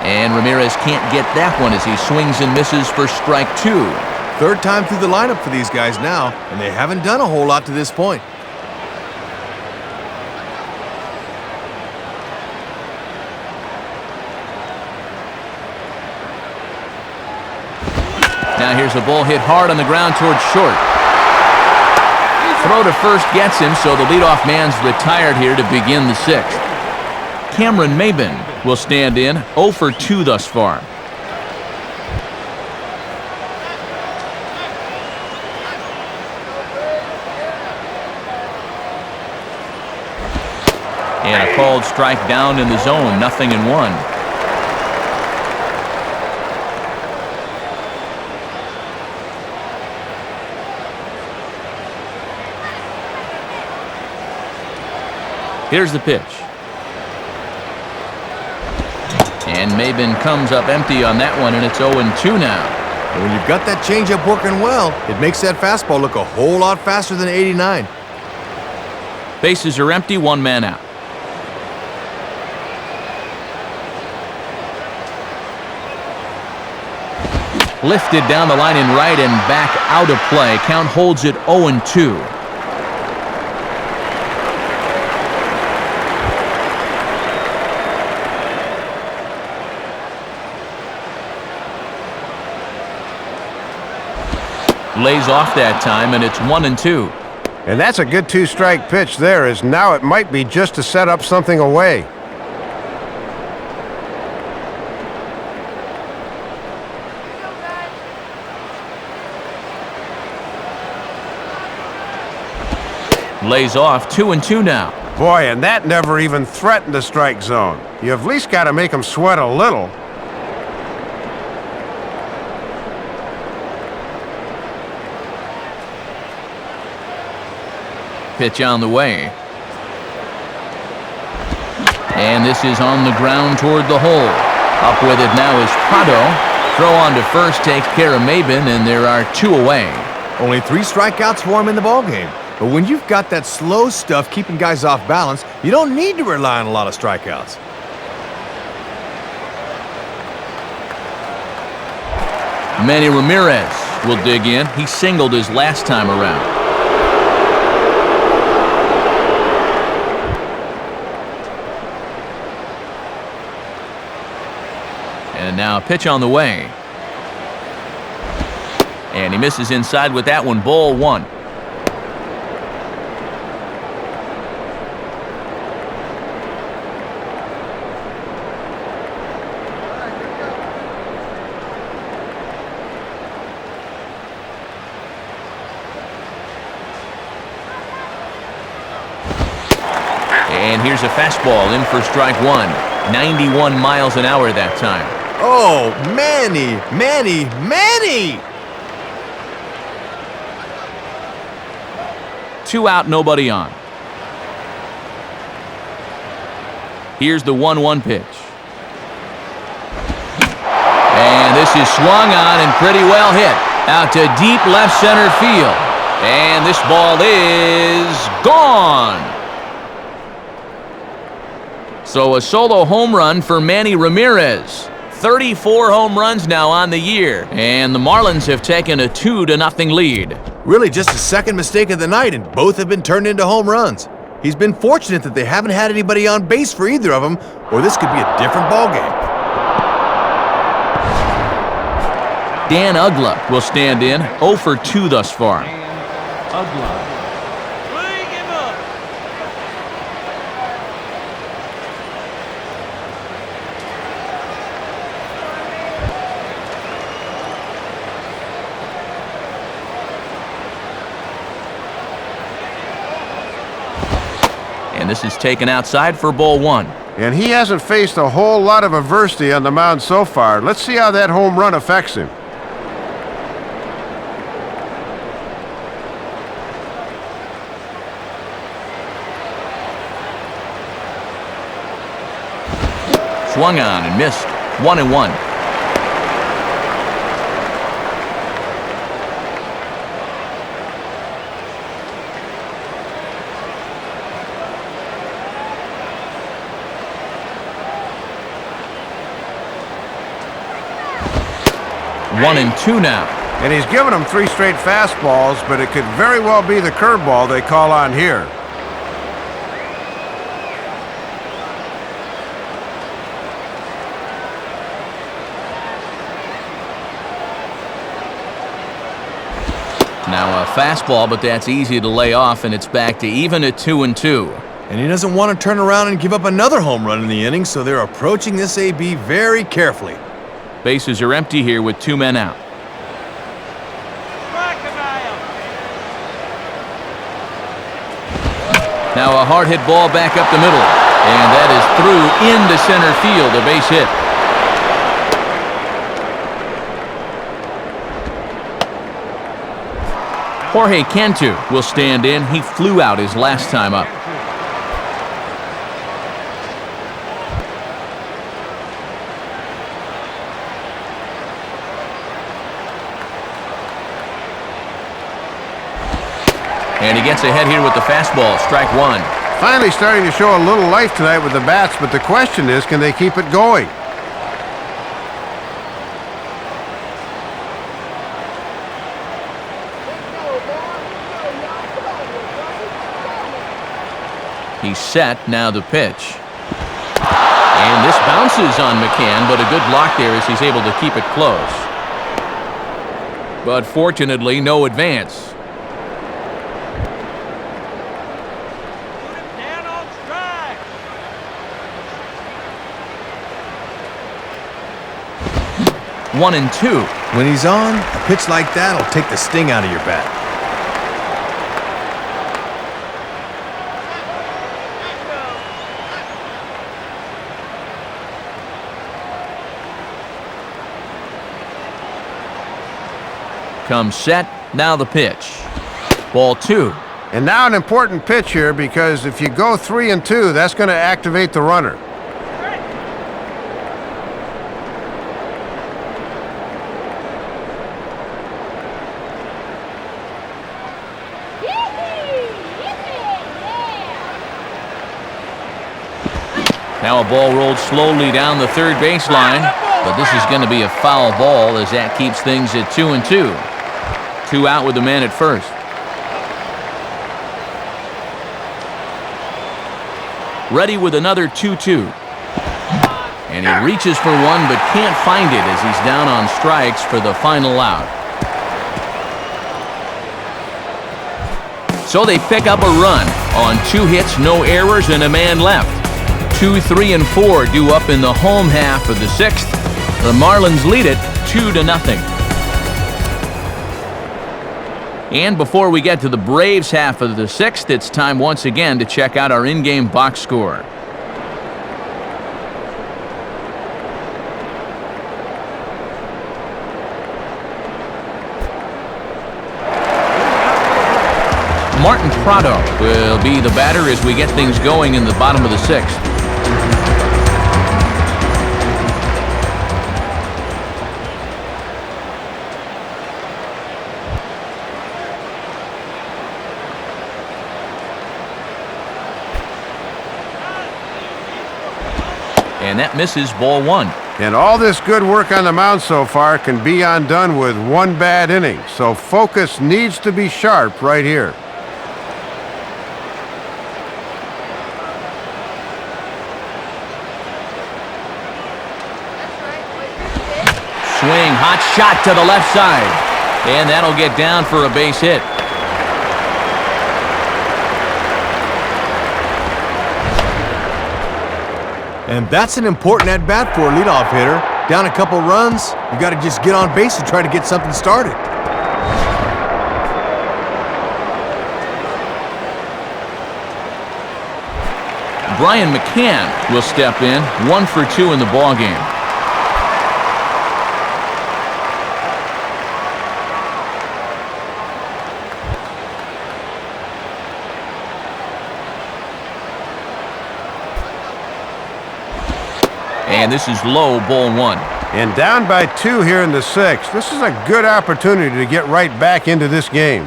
And Ramirez can't get that one as he swings and misses for strike 2. Third time through the lineup for these guys now, and they haven't done a whole lot to this point. Now here's a ball hit hard on the ground towards short. Throw to first gets him, so the leadoff man's retired here to begin the 6th. Cameron Maben will stand in, 0 for 2 thus far. And a called strike down in the zone, 0-1. Here's the pitch. And Maben comes up empty on that one, and it's 0-2 now. And when you've got that changeup working well, it makes that fastball look a whole lot faster than 89. Bases are empty, 1 man out. Lifted down the line in right and back out of play. Count holds it 0-2. Lays off that time, and it's 1-2. And that's a good 2-strike pitch there, as now it might be just to set up something away. Lays off, 2-2 now. Boy, and that never even threatened the strike zone. You at least got to make him sweat a little. Pitch on the way. And this is on the ground toward the hole. Up with it now is Prado. Throw on to first takes care of Maben, and there are 2 away. Only 3 strikeouts for him in the ballgame. But when you've got that slow stuff keeping guys off balance, you don't need to rely on a lot of strikeouts. Manny Ramirez will dig in. He singled his last time around. And now a pitch on the way. And he misses inside with that one, ball 1. And here's a fastball in for strike 1. 91 miles an hour that time. Oh, Manny! 2 out, nobody on. Here's the 1-1 pitch. And this is swung on and pretty well hit. Out to deep left center field. And this ball is gone. So a solo home run for Manny Ramirez. 34 home runs now on the year. And the Marlins have taken a 2-0 lead. Really just a second mistake of the night, and both have been turned into home runs. He's been fortunate that they haven't had anybody on base for either of them, or this could be a different ballgame. Dan Ugla will stand in, 0 for 2 thus far. Ugla. Bring him up. And this is taken outside for ball 1. And he hasn't faced a whole lot of adversity on the mound so far. Let's see how that home run affects him. Swung on and missed. 1-1. One and two now. And he's given him 3 straight fastballs, but it could very well be the curveball they call on here. Now a fastball, but that's easy to lay off, and it's back to even at 2-2. And he doesn't want to turn around and give up another home run in the inning, so they're approaching this AB very carefully. Bases are empty here with 2 men out. Crocodile. Now a hard hit ball back up the middle, and that is through into center field, a base hit. Jorge Cantu will stand in. He flew out his last time up. And he gets ahead here with the fastball, strike 1. Finally starting to show a little life tonight with the bats, but the question is, can they keep it going? He's set, now the pitch. And this bounces on McCann, but a good block there as he's able to keep it close. But fortunately, no advance. Put him down on strike. 1-2. When he's on, a pitch like that will take the sting out of your bat. Comes set, now the pitch. Ball 2. And now an important pitch here, because if you go 3-2, that's going to activate the runner. Now a ball rolled slowly down the third baseline, but this is going to be a foul ball as that keeps things at 2-2. 2 out with the man at first. Ready with another 2-2. And he reaches for one but can't find it as he's down on strikes for the final out. So they pick up a run on 2 hits, no errors, and a man left. 2, 3, and 4 due up in the home half of the 6th. The Marlins lead it 2-0. And before we get to the Braves half of the 6th, it's time once again to check out our in-game box score. Martin Prado will be the batter as we get things going in the bottom of the 6th. And that misses, ball 1. And all this good work on the mound so far can be undone with 1 bad inning. So focus needs to be sharp right here. Swing hot shot to the left side. And that'll get down for a base hit. And that's an important at-bat for a leadoff hitter. Down a couple runs, you got to just get on base and try to get something started. Brian McCann will step in, 1 for 2 in the ballgame. And this is low, ball 1. And down by 2 here in the 6th. This is a good opportunity to get right back into this game.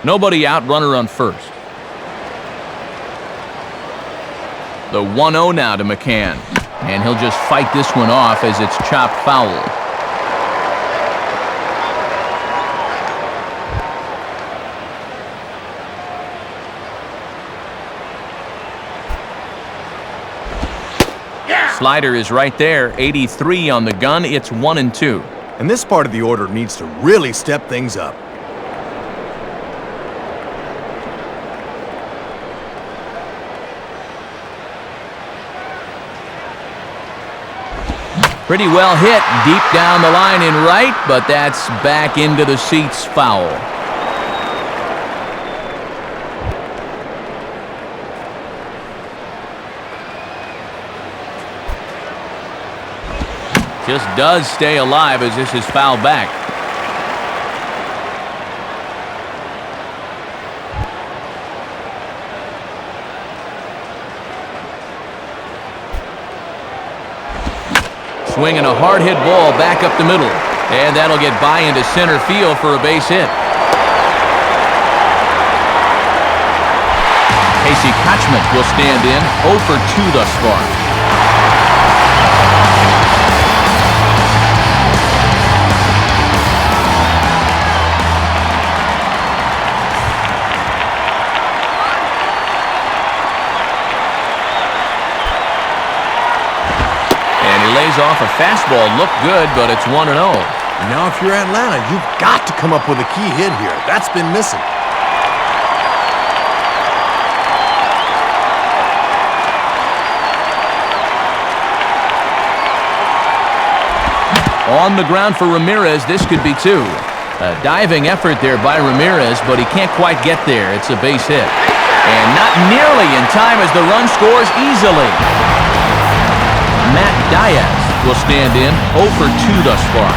Nobody out, runner on first. The 1-0 now to McCann. And he'll just fight this one off as it's chopped foul. Slider is right there, 83 on the gun. It's 1-2. And this part of the order needs to really step things up. Pretty well hit deep down the line in right, but that's back into the seats, foul. Just does stay alive as this is fouled back. Swinging a hard hit ball back up the middle. And that'll get by into center field for a base hit. Casey Kotchman will stand in, 0 for 2 thus far. Lays off a fastball, looked good, but it's 1-0. Now if you're Atlanta, you've got to come up with a key hit here. That's been missing. On the ground for Ramirez, this could be 2. A diving effort there by Ramirez, but he can't quite get there. It's a base hit. And not nearly in time as the run scores easily. Matt Diaz will stand in, 0 for 2 thus far.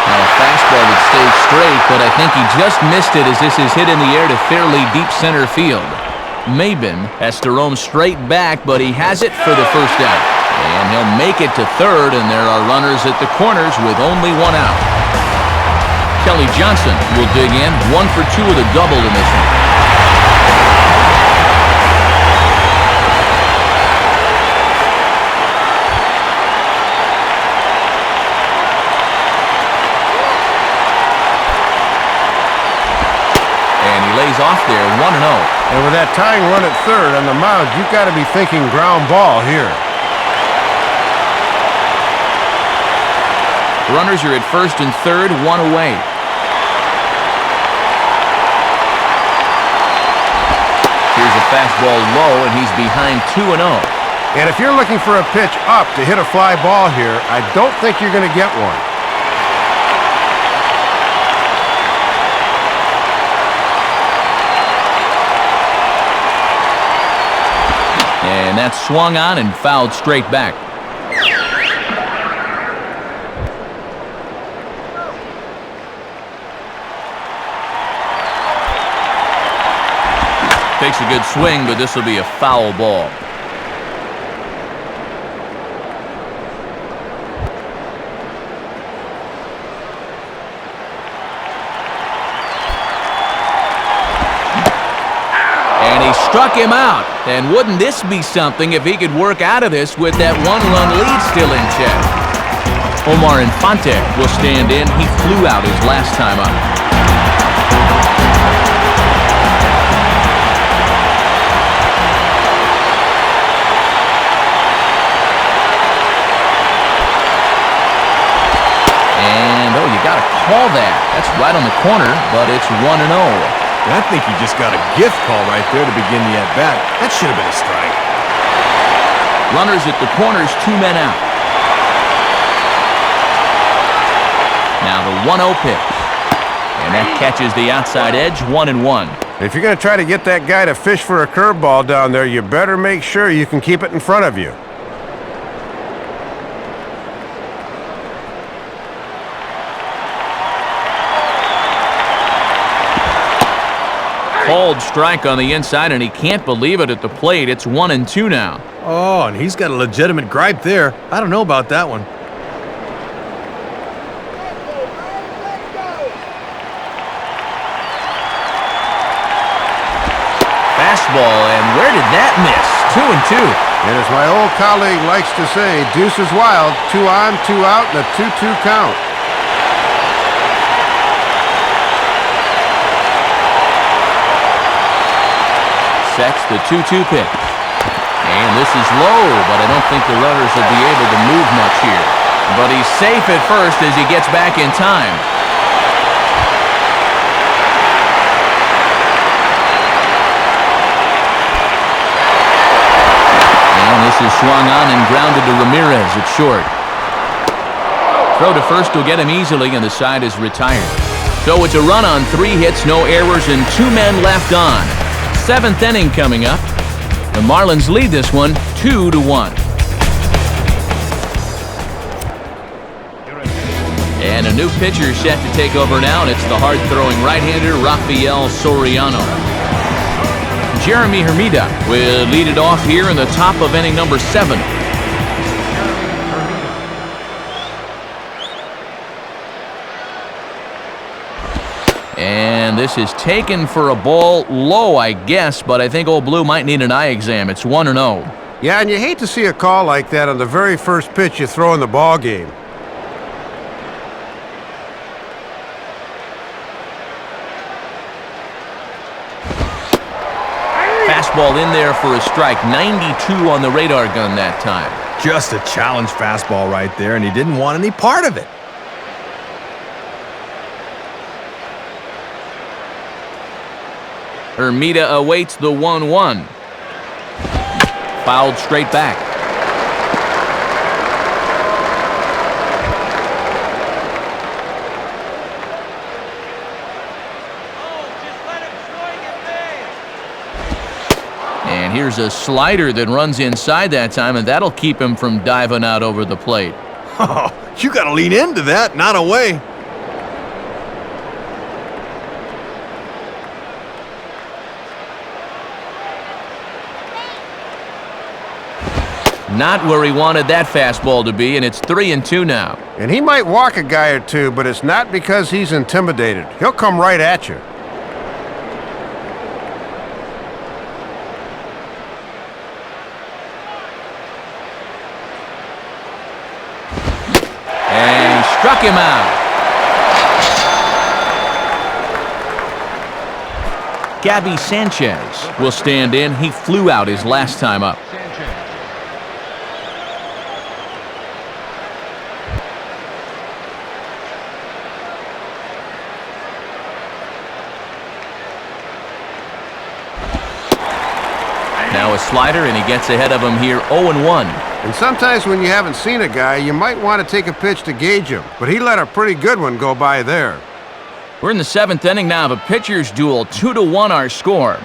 Now a fastball that stays straight, but I think he just missed it as this is hit in the air to fairly deep center field. Mabin has to roam straight back, but he has it for the first out. And he'll make it to third, and there are runners at the corners with only 1 out. Kelly Johnson will dig in, 1 for 2 with a double in this one. And he lays off there, 1-0. And with that tying run at third on the mound, you've got to be thinking ground ball here. Runners are at first and third, 1 away. Here's a fastball low, and he's behind 2-0. And if you're looking for a pitch up to hit a fly ball here, I don't think you're going to get one. And that's swung on and fouled straight back. Takes a good swing, but this will be a foul ball. And he struck him out. And wouldn't this be something if he could work out of this with that 1-run lead still in check? Omar Infante will stand in. He flew out his last time up. And, oh, you got to call that. That's right on the corner, but it's 1-0. I think he just got a gift call right there to begin the at-bat. That should have been a strike. Runners at the corners, 2 men out. Now the 1-0 pitch. And that catches the outside edge, 1-1. If you're going to try to get that guy to fish for a curveball down there, you better make sure you can keep it in front of you. Called strike on the inside, and he can't believe it at the plate. It's 1-2 now. Oh, and he's got a legitimate gripe there. I don't know about that one. Fastball, and where did that miss? 2-2. And as my old colleague likes to say, deuce is wild, 2 on, 2 out, and a 2-2 count. Sets the 2-2 pitch. And this is low, but I don't think the runners will be able to move much here. But he's safe at first as he gets back in time. And this is swung on and grounded to Ramirez at short. Throw to first will get him easily, and the side is retired. So it's a run on 3 hits, no errors, and 2 men left on. 7th inning coming up. The Marlins lead this one 2-1. And a new pitcher set to take over now, and it's the hard-throwing right-hander Rafael Soriano. Jeremy Hermida will lead it off here in the top of inning number 7. And this is taken for a ball low, I guess, but I think Old Blue might need an eye exam. It's 1-0. Yeah, and you hate to see a call like that on the very first pitch you throw in the ball game. Fastball in there for a strike. 92 on the radar gun that time. Just a challenge fastball right there, and he didn't want any part of it. Hermida awaits the 1-1. Fouled straight back. And here's a slider that runs inside that time, and that'll keep him from diving out over the plate. Oh, you got to lean into that, not away. Not where he wanted that fastball to be, and it's 3-2 now. And he might walk a guy or two, but it's not because he's intimidated. He'll come right at you. And struck him out. Gabby Sanchez will stand in. He flew out his last time up. Now a slider, and he gets ahead of him here 0-1. And sometimes when you haven't seen a guy, you might want to take a pitch to gauge him. But he let a pretty good one go by there. We're in the 7th inning now of a pitcher's duel. 2-1 our score.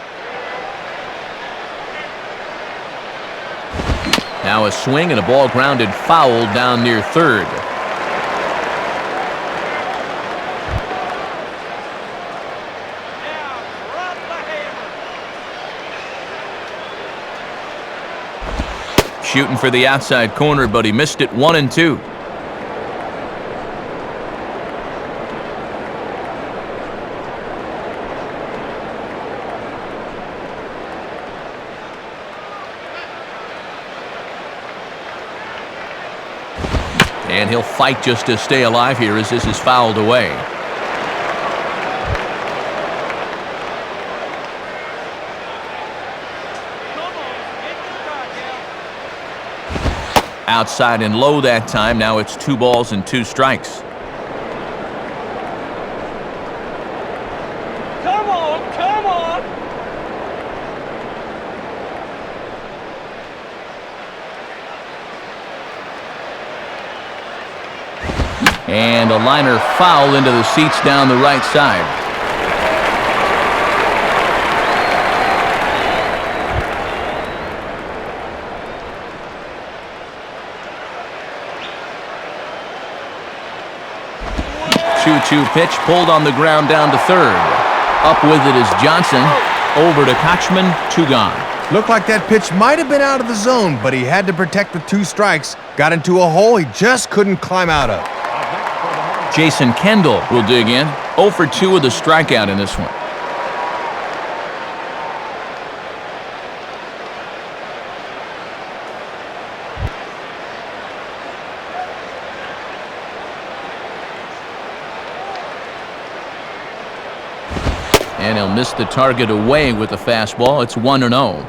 Now a swing and a ball grounded foul down near third. Shooting for the outside corner, but he missed it. 1-2. And he'll fight just to stay alive here as this is fouled away. Outside and low that time. Now it's 2 balls and 2 strikes. Come on, come on! And a liner foul into the seats down the right side. Two pitch pulled on the ground down to third. Up with it is Johnson. Over to Kochman, 2 gone. Looked like that pitch might have been out of the zone, but he had to protect the 2 strikes. Got into a hole he just couldn't climb out of. Jason Kendall will dig in. 0 for 2 with a strikeout in this one. And he'll miss the target away with the fastball. It's 1-0.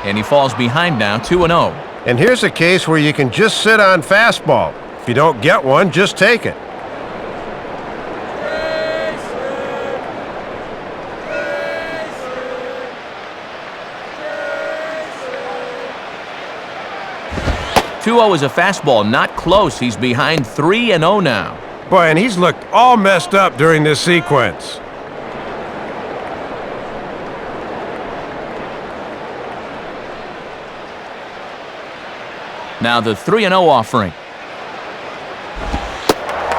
And he falls behind now, 2-0. And here's a case where you can just sit on fastball. If you don't get one, just take it. Two-0 is a fastball, not close. He's behind 3-0 now. Boy, and he's looked all messed up during this sequence. Now the 3-0 offering.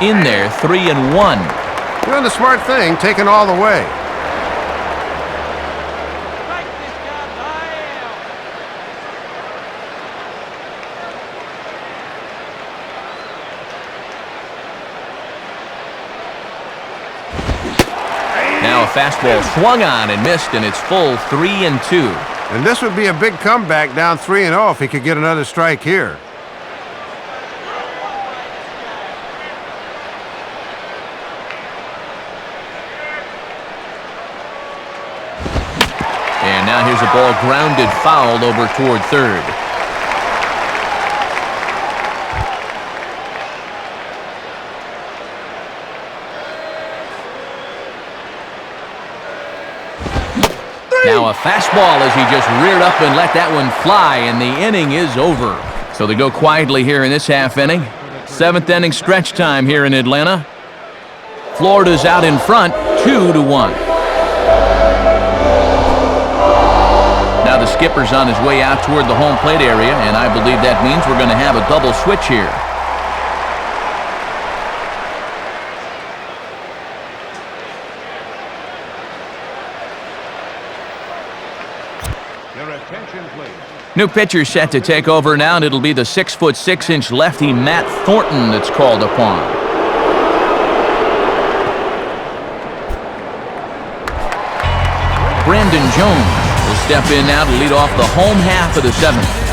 In there, 3-1. Doing the smart thing, taking all the way. Strike this job, IL. Now a fastball swung on and missed, and it's full 3-2. And this would be a big comeback down 3-0 if he could get another strike here. And now here's a ball grounded fouled over toward third. Now a fastball as he just reared up and let that one fly, and the inning is over. So they go quietly here in this half inning. 7th inning stretch time here in Atlanta. Florida's out in front, 2-1. Now the skipper's on his way out toward the home plate area, and I believe that means we're going to have a double switch here. New pitcher set to take over now, and it'll be the 6'6" lefty Matt Thornton that's called upon. Brandon Jones will step in now to lead off the home half of the 7th.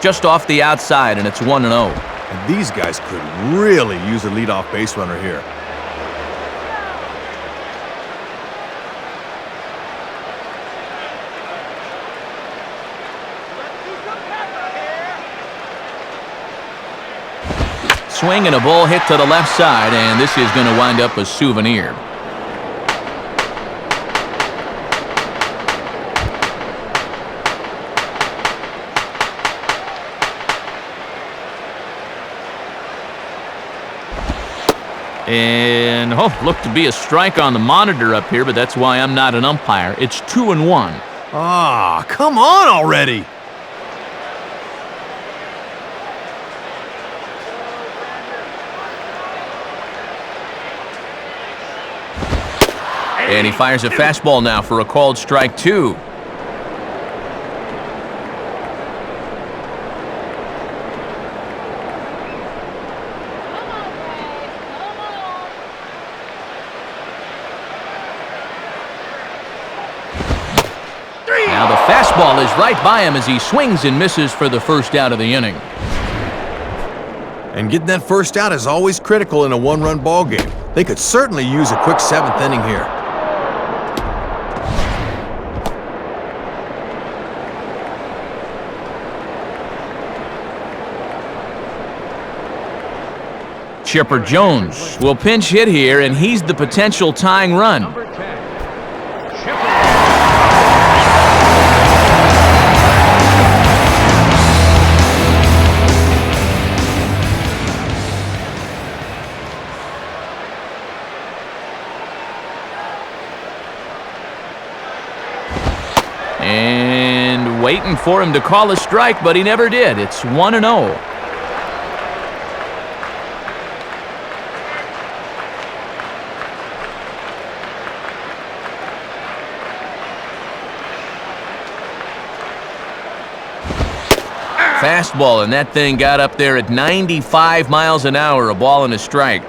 Just off the outside, and it's 1-0. And these guys could really use a leadoff base runner here. Swing and a ball hit to the left side, and this is going to wind up a souvenir. And, looked to be a strike on the monitor up here, but that's why I'm not an umpire. It's 2-1. Ah, come on already. And he fires a fastball now for a called strike 2. Now the fastball is right by him as he swings and misses for the first out of the inning. And getting that first out is always critical in a one-run ball game. They could certainly use a quick 7th inning here. Chipper Jones will pinch hit here, and he's the potential tying run. Number 10, Chipper. And waiting for him to call a strike, but he never did. It's 1-0. Fastball, and that thing got up there at 95 miles an hour, a ball and a strike.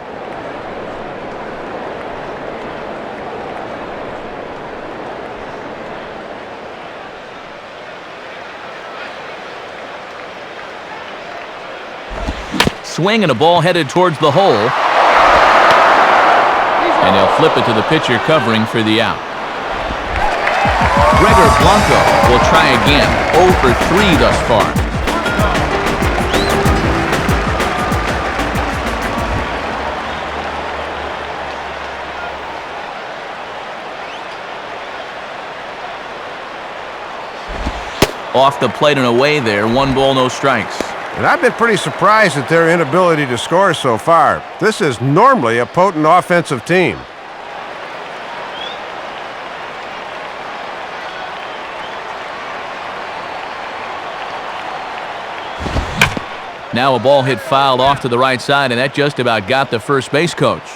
Swing and a ball headed towards the hole. And he'll flip it to the pitcher covering for the out. Gregor Blanco will try again. 0 for 3 thus far. Off the plate and away there. 1 ball, no strikes. And I've been pretty surprised at their inability to score so far. This is normally a potent offensive team. Now a ball hit fouled off to the right side, and that just about got the first base coach.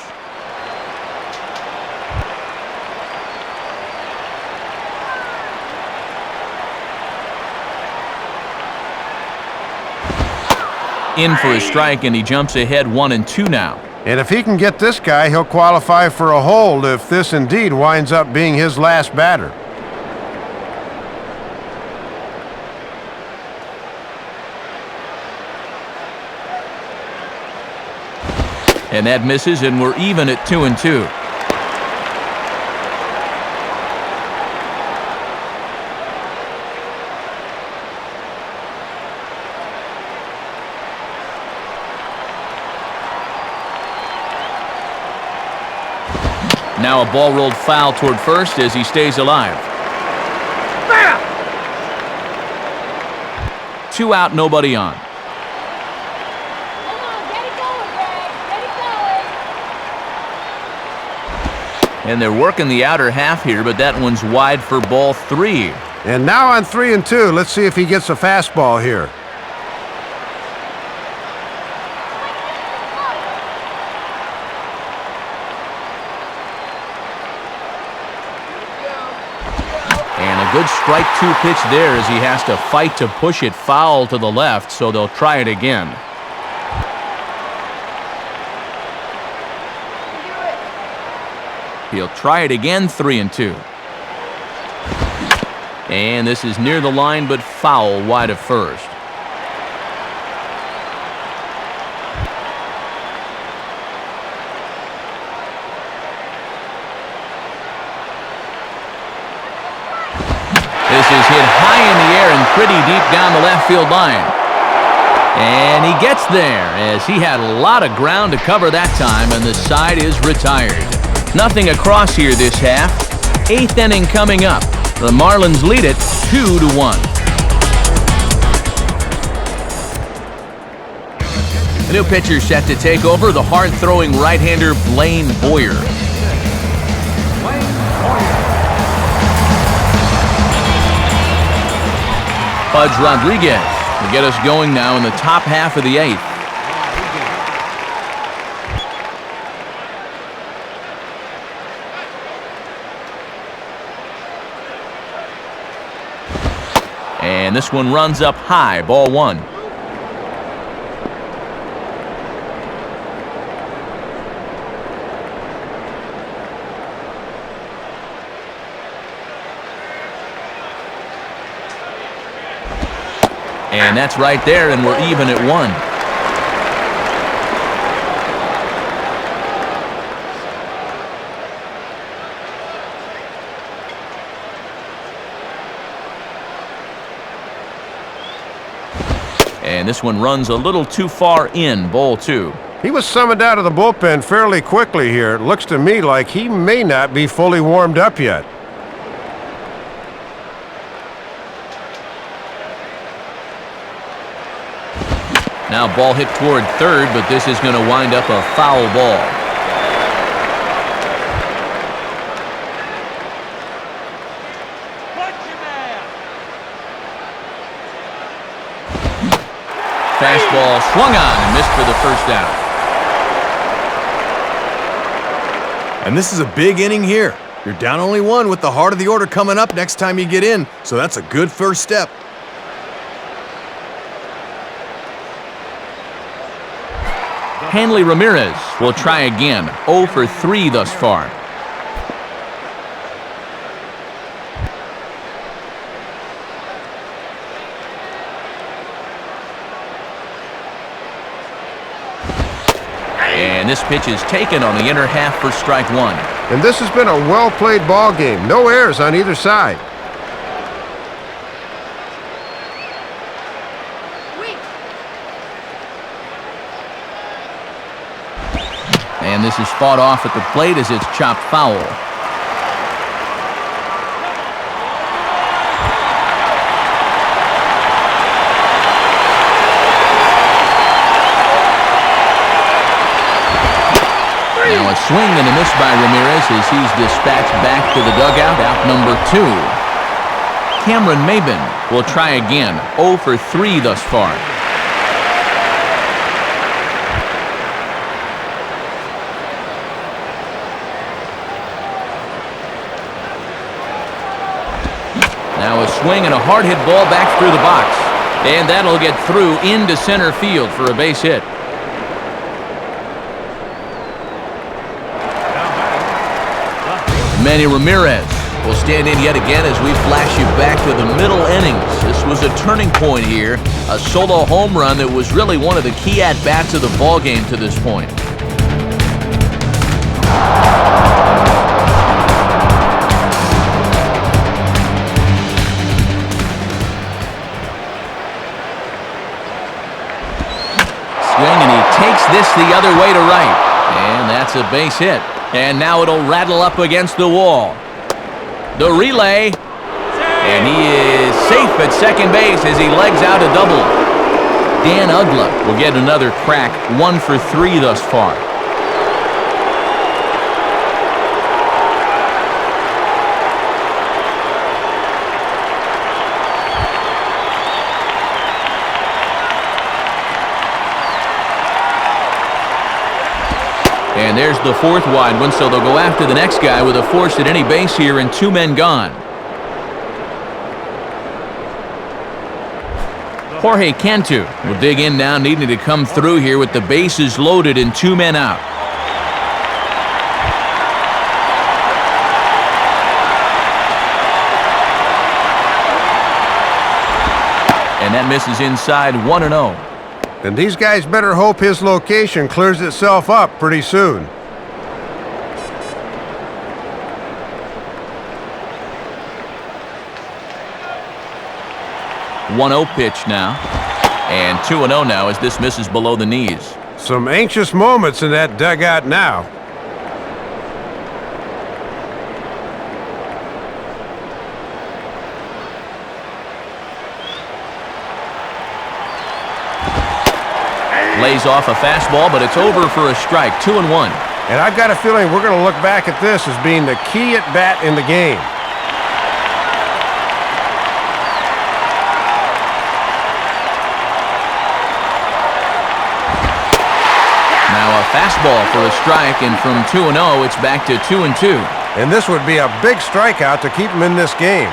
In for a strike, and he jumps ahead 1-2 now. And if he can get this guy, he'll qualify for a hold if this indeed winds up being his last batter. And that misses, and we're even at 2-2. Now a ball rolled foul toward first as he stays alive. 2 out, nobody on. And they're working the outer half here, but that one's wide for ball 3. And now on 3-2, let's see if he gets a fastball here. And a good strike 2 pitch there as he has to fight to push it foul to the left, so they'll try it again. He'll try it again, 3-2. And this is near the line, but foul wide of first. This is hit high in the air and pretty deep down the left field line. And he gets there as he had a lot of ground to cover that time, and the side is retired. Nothing across here this half. 8th inning coming up. The Marlins lead it 2-1. The new pitcher set to take over, the hard-throwing right-hander Blaine Boyer. Pudge Rodriguez will get us going now in the top half of the 8th. And this one runs up high, ball one. And that's right there, and we're even at one. And this one runs a little too far in, ball two. He was summoned out of the bullpen fairly quickly here. It looks to me like he may not be fully warmed up yet. Now ball hit toward third, but this is going to wind up a foul ball. Fastball swung on and missed for the first out. And this is a big inning here. You're down only one with the heart of the order coming up next time you get in, so that's a good first step. Hanley Ramirez will try again. 0 for 3 thus far. And this pitch is taken on the inner half for strike one. And this has been a well-played ball game. No errors on either side. And this is fought off at the plate as it's chopped foul. Now a swing and a miss by Ramirez as he's dispatched back to the dugout. Out number 2. Cameron Maben will try again. 0 for 3 thus far. Now a swing and a hard hit ball back through the box. And that'll get through into center field for a base hit. Manny Ramirez will stand in yet again as we flash you back to the middle innings. This was a turning point here. A solo home run that was really one of the key at-bats of the ballgame to this point. And he takes this the other way to right. And that's a base hit. And now it'll rattle up against the wall. The relay. And he is safe at second base as he legs out a double. Dan Uggla will get another crack. 1 for 3 thus far. And there's the 4th wide one, so they'll go after the next guy with a force at any base here and 2 men gone. Jorge Cantu will dig in now, needing to come through here with the bases loaded and 2 men out. And that misses inside 1-0. And these guys better hope his location clears itself up pretty soon. One 0 pitch now. And 2-0 now as this misses below the knees. Some anxious moments in that dugout now. Lays off a fastball, but it's over for a strike. 2-1. And I've got a feeling we're going to look back at this as being the key at bat in the game. Now a fastball for a strike, and from 2-0, it's back to 2-2. And this would be a big strikeout to keep him in this game.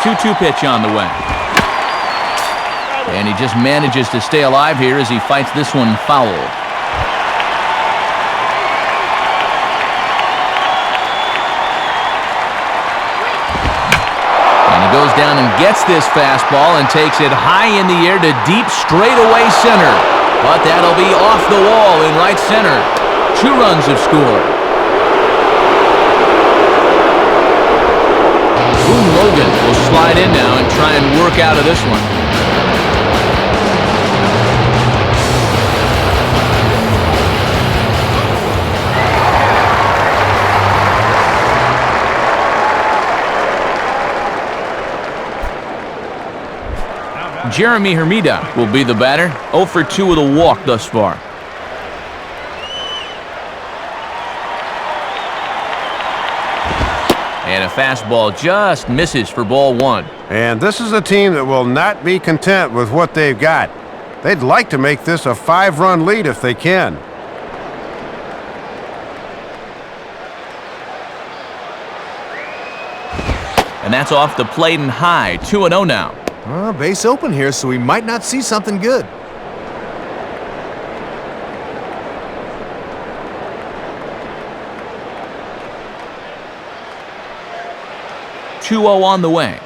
2-2 pitch on the way. And he just manages to stay alive here as he fights this one foul. And he goes down and gets this fastball and takes it high in the air to deep straightaway center. But that'll be off the wall in right center. 2 runs have scored. Boone Logan will slide in now and try and work out of this one. Jeremy Hermida will be the batter. 0 for 2 with a walk thus far. And a fastball just misses for ball 1. And this is a team that will not be content with what they've got. They'd like to make this a 5-run lead if they can. And that's off the plate and high. 2-0 now. Base open here, so we might not see something good. On the way.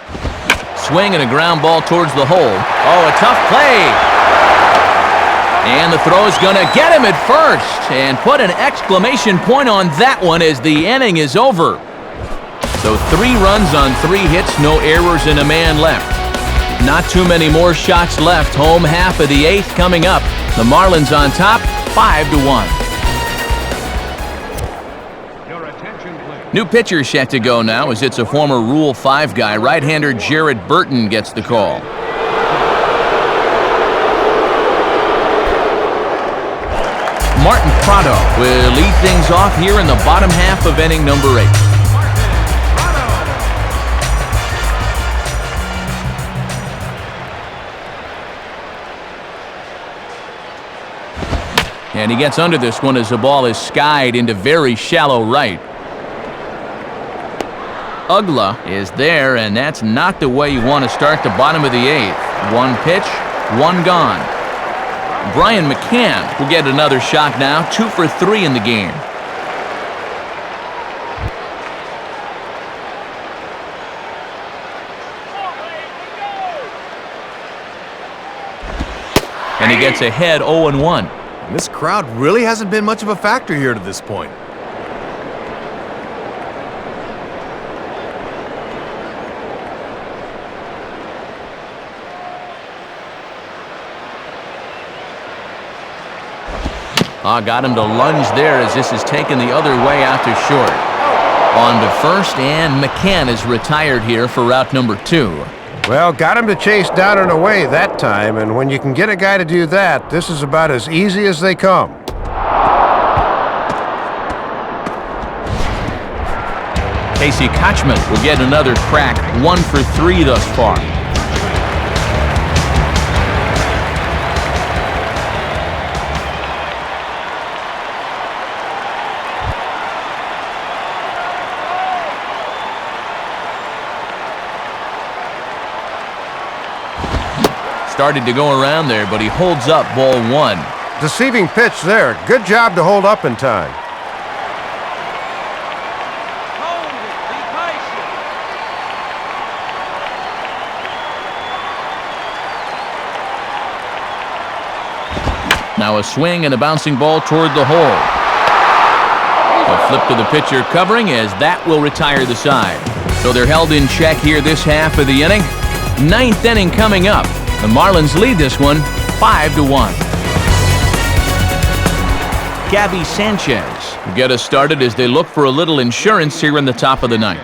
Swing and a ground ball towards the hole. Oh, a tough play. And the throw is going to get him at first. And put an exclamation point on that one as the inning is over. So 3 runs on 3 hits, no errors, and a man left. Not too many more shots left. Home half of the 8th coming up. The Marlins on top, 5-1. New pitcher set to go now as it's a former Rule 5 guy. Right-hander Jared Burton gets the call. Martin Prado will lead things off here in the bottom half of inning number 8. And he gets under this one as the ball is skied into very shallow right. Ugla is there, and that's not the way you want to start the bottom of the 8th. 1 pitch, 1 gone. Brian McCann will get another shot now, 2 for 3 in the game. And he gets ahead 0-1. And this crowd really hasn't been much of a factor here to this point. Got him to lunge there as this is taken the other way out to short. On to first, and McCann is retired here for route number 2. Well, got him to chase down and away that time, and when you can get a guy to do that, this is about as easy as they come. Casey Kochman will get another crack, 1 for 3 thus far. Started to go around there, but he holds up ball 1. Deceiving pitch there. Good job to hold up in time. Now a swing and a bouncing ball toward the hole. A flip to the pitcher covering as that will retire the side. So they're held in check here this half of the inning. 9th inning coming up. The Marlins lead this one 5-1. Gabby Sanchez will get us started as they look for a little insurance here in the top of the 9th.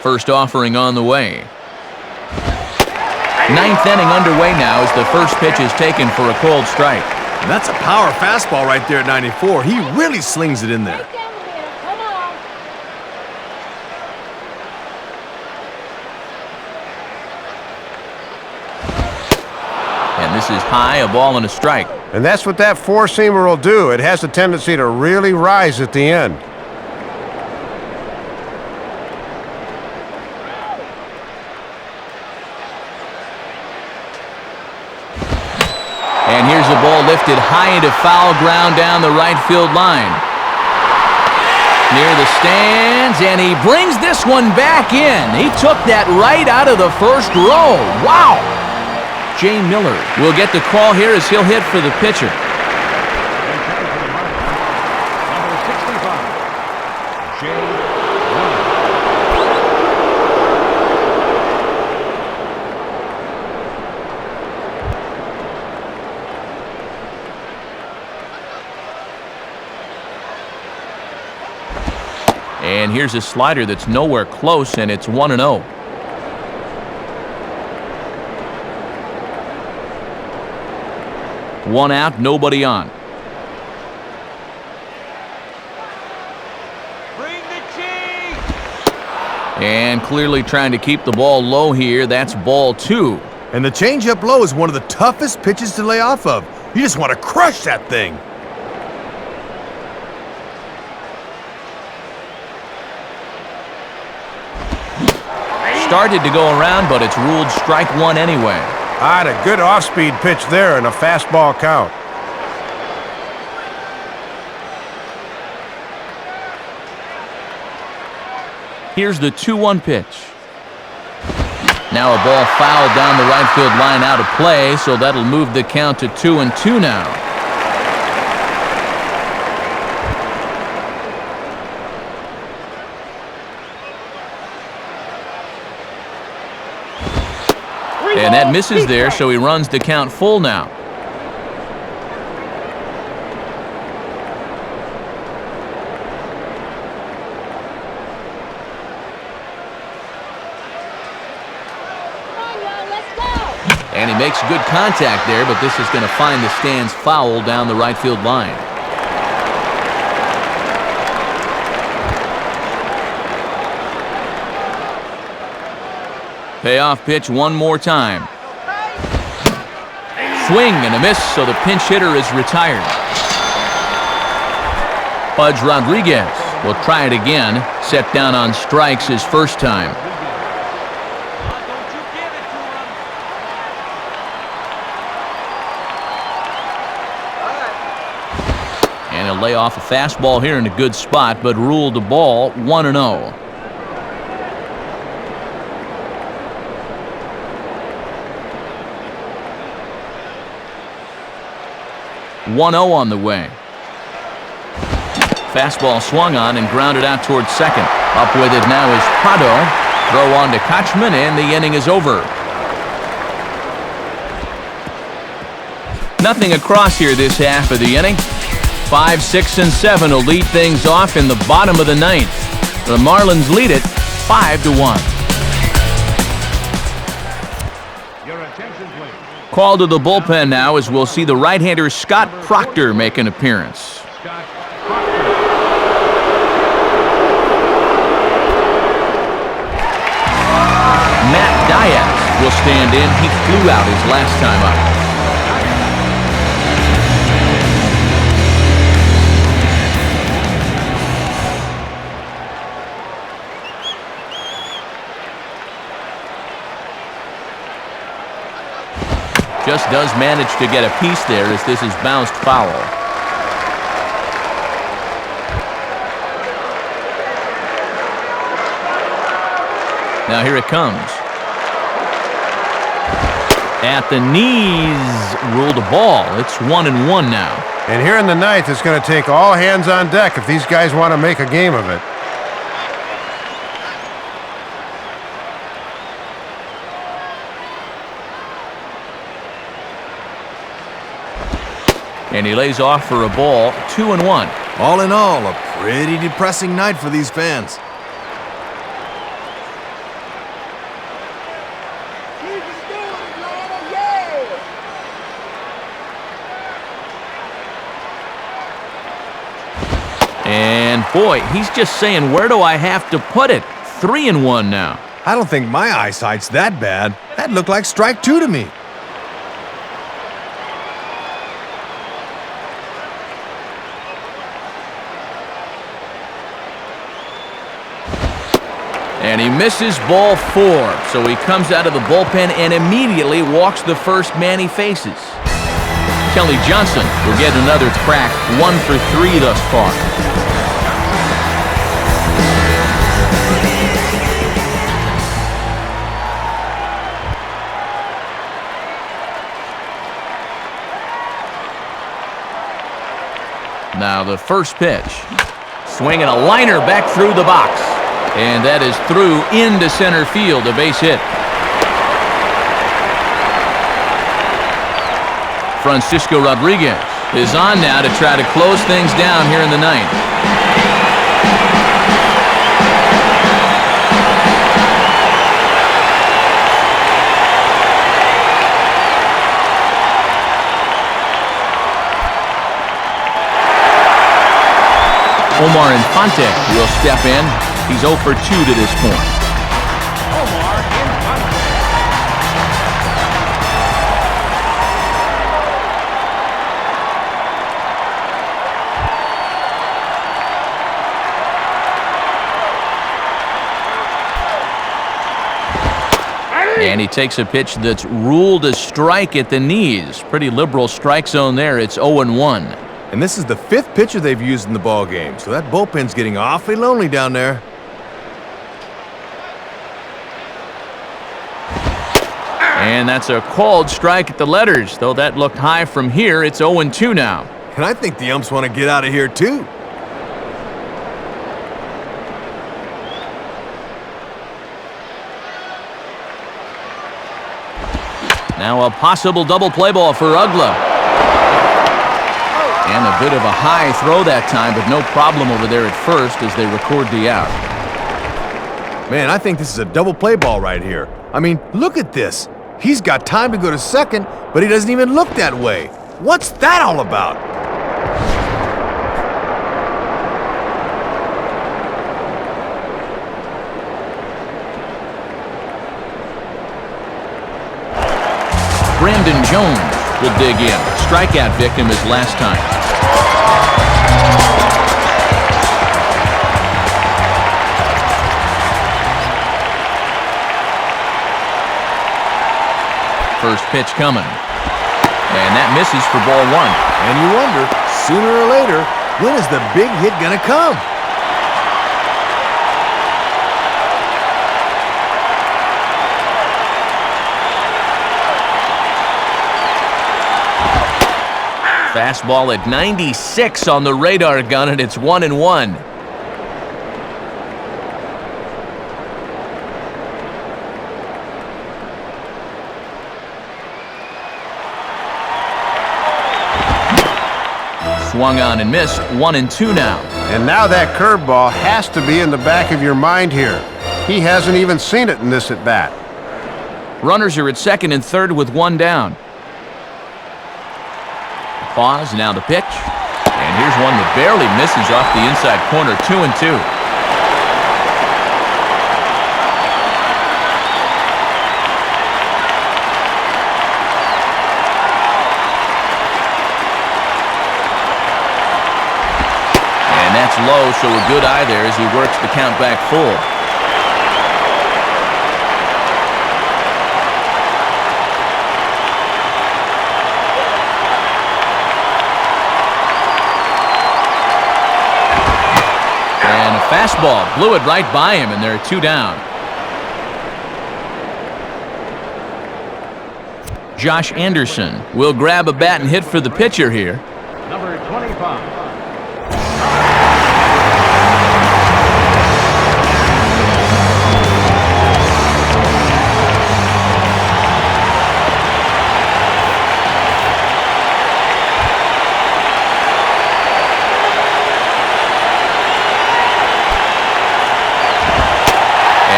First offering on the way. 9th inning underway now as the first pitch is taken for a cold strike. And that's a power fastball right there at 94. He really slings it in there. Misses high, a ball and a strike. And that's what that four-seamer will do. It has a tendency to really rise at the end. And here's the ball lifted high into foul ground down the right field line. Near the stands, and he brings this one back in. He took that right out of the first row. Wow! Jay Miller will get the call here as he'll hit for the pitcher. Number 65, Jay Miller. And here's a slider that's nowhere close, and it's 1-0. One out, nobody on. Bring the cheese! And clearly trying to keep the ball low here. That's ball 2. And the changeup low is one of the toughest pitches to lay off of. You just want to crush that thing. Started to go around, but it's ruled strike one anyway. Ah, a good off-speed pitch there and a fastball count. Here's the 2-1 pitch. Now a ball fouled down the right field line out of play, so that'll move the count to 2-2 now. And that misses there, so he runs the count full now. And he makes good contact there, but this is going to find the stands foul down the right field line. Payoff pitch one more time. Swing and a miss, so the pinch hitter is retired. Pudge Rodriguez will try it again, set down on strikes his first time. Don't you give it to him. And he'll lay off a fastball here in a good spot, but ruled the ball 1-0. 1-0 on the way. Fastball swung on and grounded out towards second. Up with it now is Prado. Throw on to Kochman, and the inning is over. Nothing across here this half of the inning. 5, 6, and 7 will lead things off in the bottom of the ninth. The Marlins lead it 5-1. Your attention, please. Called to the bullpen now as we'll see the right-hander Scott Proctor make an appearance. Scott Proctor. Matt Diaz will stand in. He flew out his last time up. Just does manage to get a piece there as this is bounced foul. Now here it comes. At the knees, ruled a ball. It's 1-1 now. And here in the ninth, it's going to take all hands on deck if these guys want to make a game of it. And he lays off for a ball, 2-1. All in all, a pretty depressing night for these fans. And boy, he's just saying, where do I have to put it? 3-1 now. I don't think my eyesight's that bad. That looked like strike 2 to me. And he misses ball 4, so he comes out of the bullpen and immediately walks the first man he faces. Kelly Johnson will get another crack, 1 for 3 thus far. Now the first pitch. Swinging a liner back through the box. And that is through into center field, a base hit. Francisco Rodriguez is on now to try to close things down here in the ninth. Omar Infante will step in. He's 0 for 2 to this point. Omar Infante. And he takes a pitch that's ruled a strike at the knees. Pretty liberal strike zone there. It's 0-1. And this is the 5th pitcher they've used in the ball game, so that bullpen's getting awfully lonely down there. And that's a called strike at the letters, though that looked high from here. It's 0-2 now. And I think the umps want to get out of here, too. Now a possible double play ball for Ugla. And a bit of a high throw that time, but no problem over there at first as they record the out. Man, I think this is a double play ball right here. I mean, look at this. He's got time to go to second, but he doesn't even look that way. What's that all about? Brandon Jones will dig in. Strikeout victim as last time. First pitch coming. And that misses for ball 1. And you wonder, sooner or later, when is the big hit gonna come? Fastball at 96 on the radar gun, and it's 1-1. Swung on and missed, 1-2 now. And now that curveball has to be in the back of your mind here. He hasn't even seen it in this at-bat. Runners are at second and third with 1 down. Pause, now the pitch. And here's one that barely misses off the inside corner, 2-2. And that's low, so a good eye there as he works the count back full. Fastball blew it right by him, and there are 2 down. Josh Anderson will grab a bat and hit for the pitcher here. Number 25.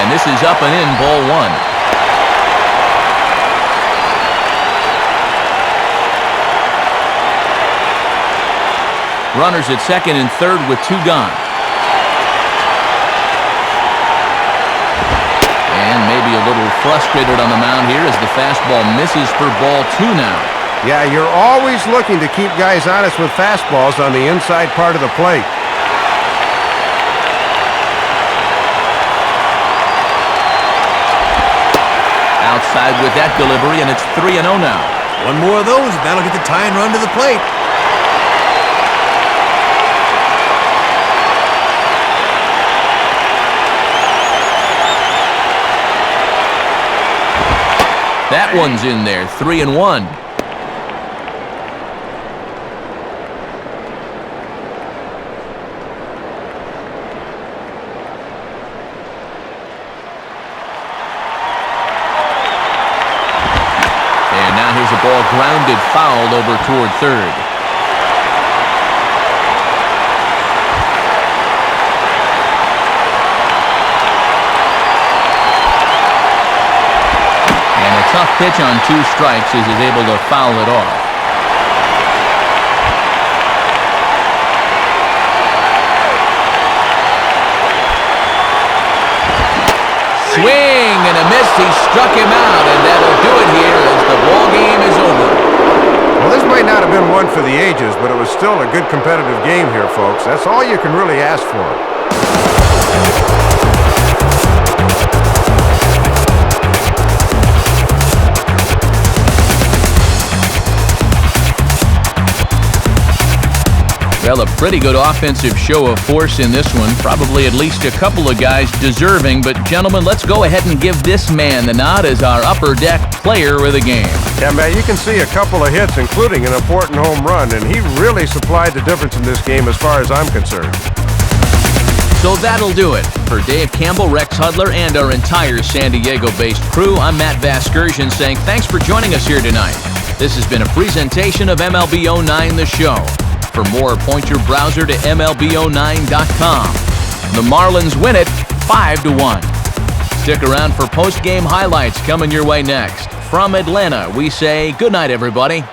This is up and in, ball 1. Runners at second and third with 2 gone. And maybe a little frustrated on the mound here as the fastball misses for ball 2 now. Yeah, you're always looking to keep guys honest with fastballs on the inside part of the plate. Outside with that delivery, and it's 3-0 now. One more of those, and that'll get the tying run to the plate. That one's in there, 3-1. And now here's a ball grounded foul over toward third. Tough pitch on 2 strikes as he's able to foul it off. Swing and a miss. He struck him out, and that'll do it here as the ball game is over. Well, this might not have been one for the ages, but it was still a good competitive game here, folks. That's all you can really ask for. Well, a pretty good offensive show of force in this one. Probably at least a couple of guys deserving. But, gentlemen, let's go ahead and give this man the nod as our upper deck player of the game. Yeah, man, you can see a couple of hits, including an important home run, and he really supplied the difference in this game as far as I'm concerned. So that'll do it. For Dave Campbell, Rex Hudler, and our entire San Diego-based crew, I'm Matt Vasgersian saying thanks for joining us here tonight. This has been a presentation of MLB 09 The Show. For more, point your browser to MLB09.com. The Marlins win it 5-1. Stick around for post-game highlights coming your way next. From Atlanta, we say good night, everybody.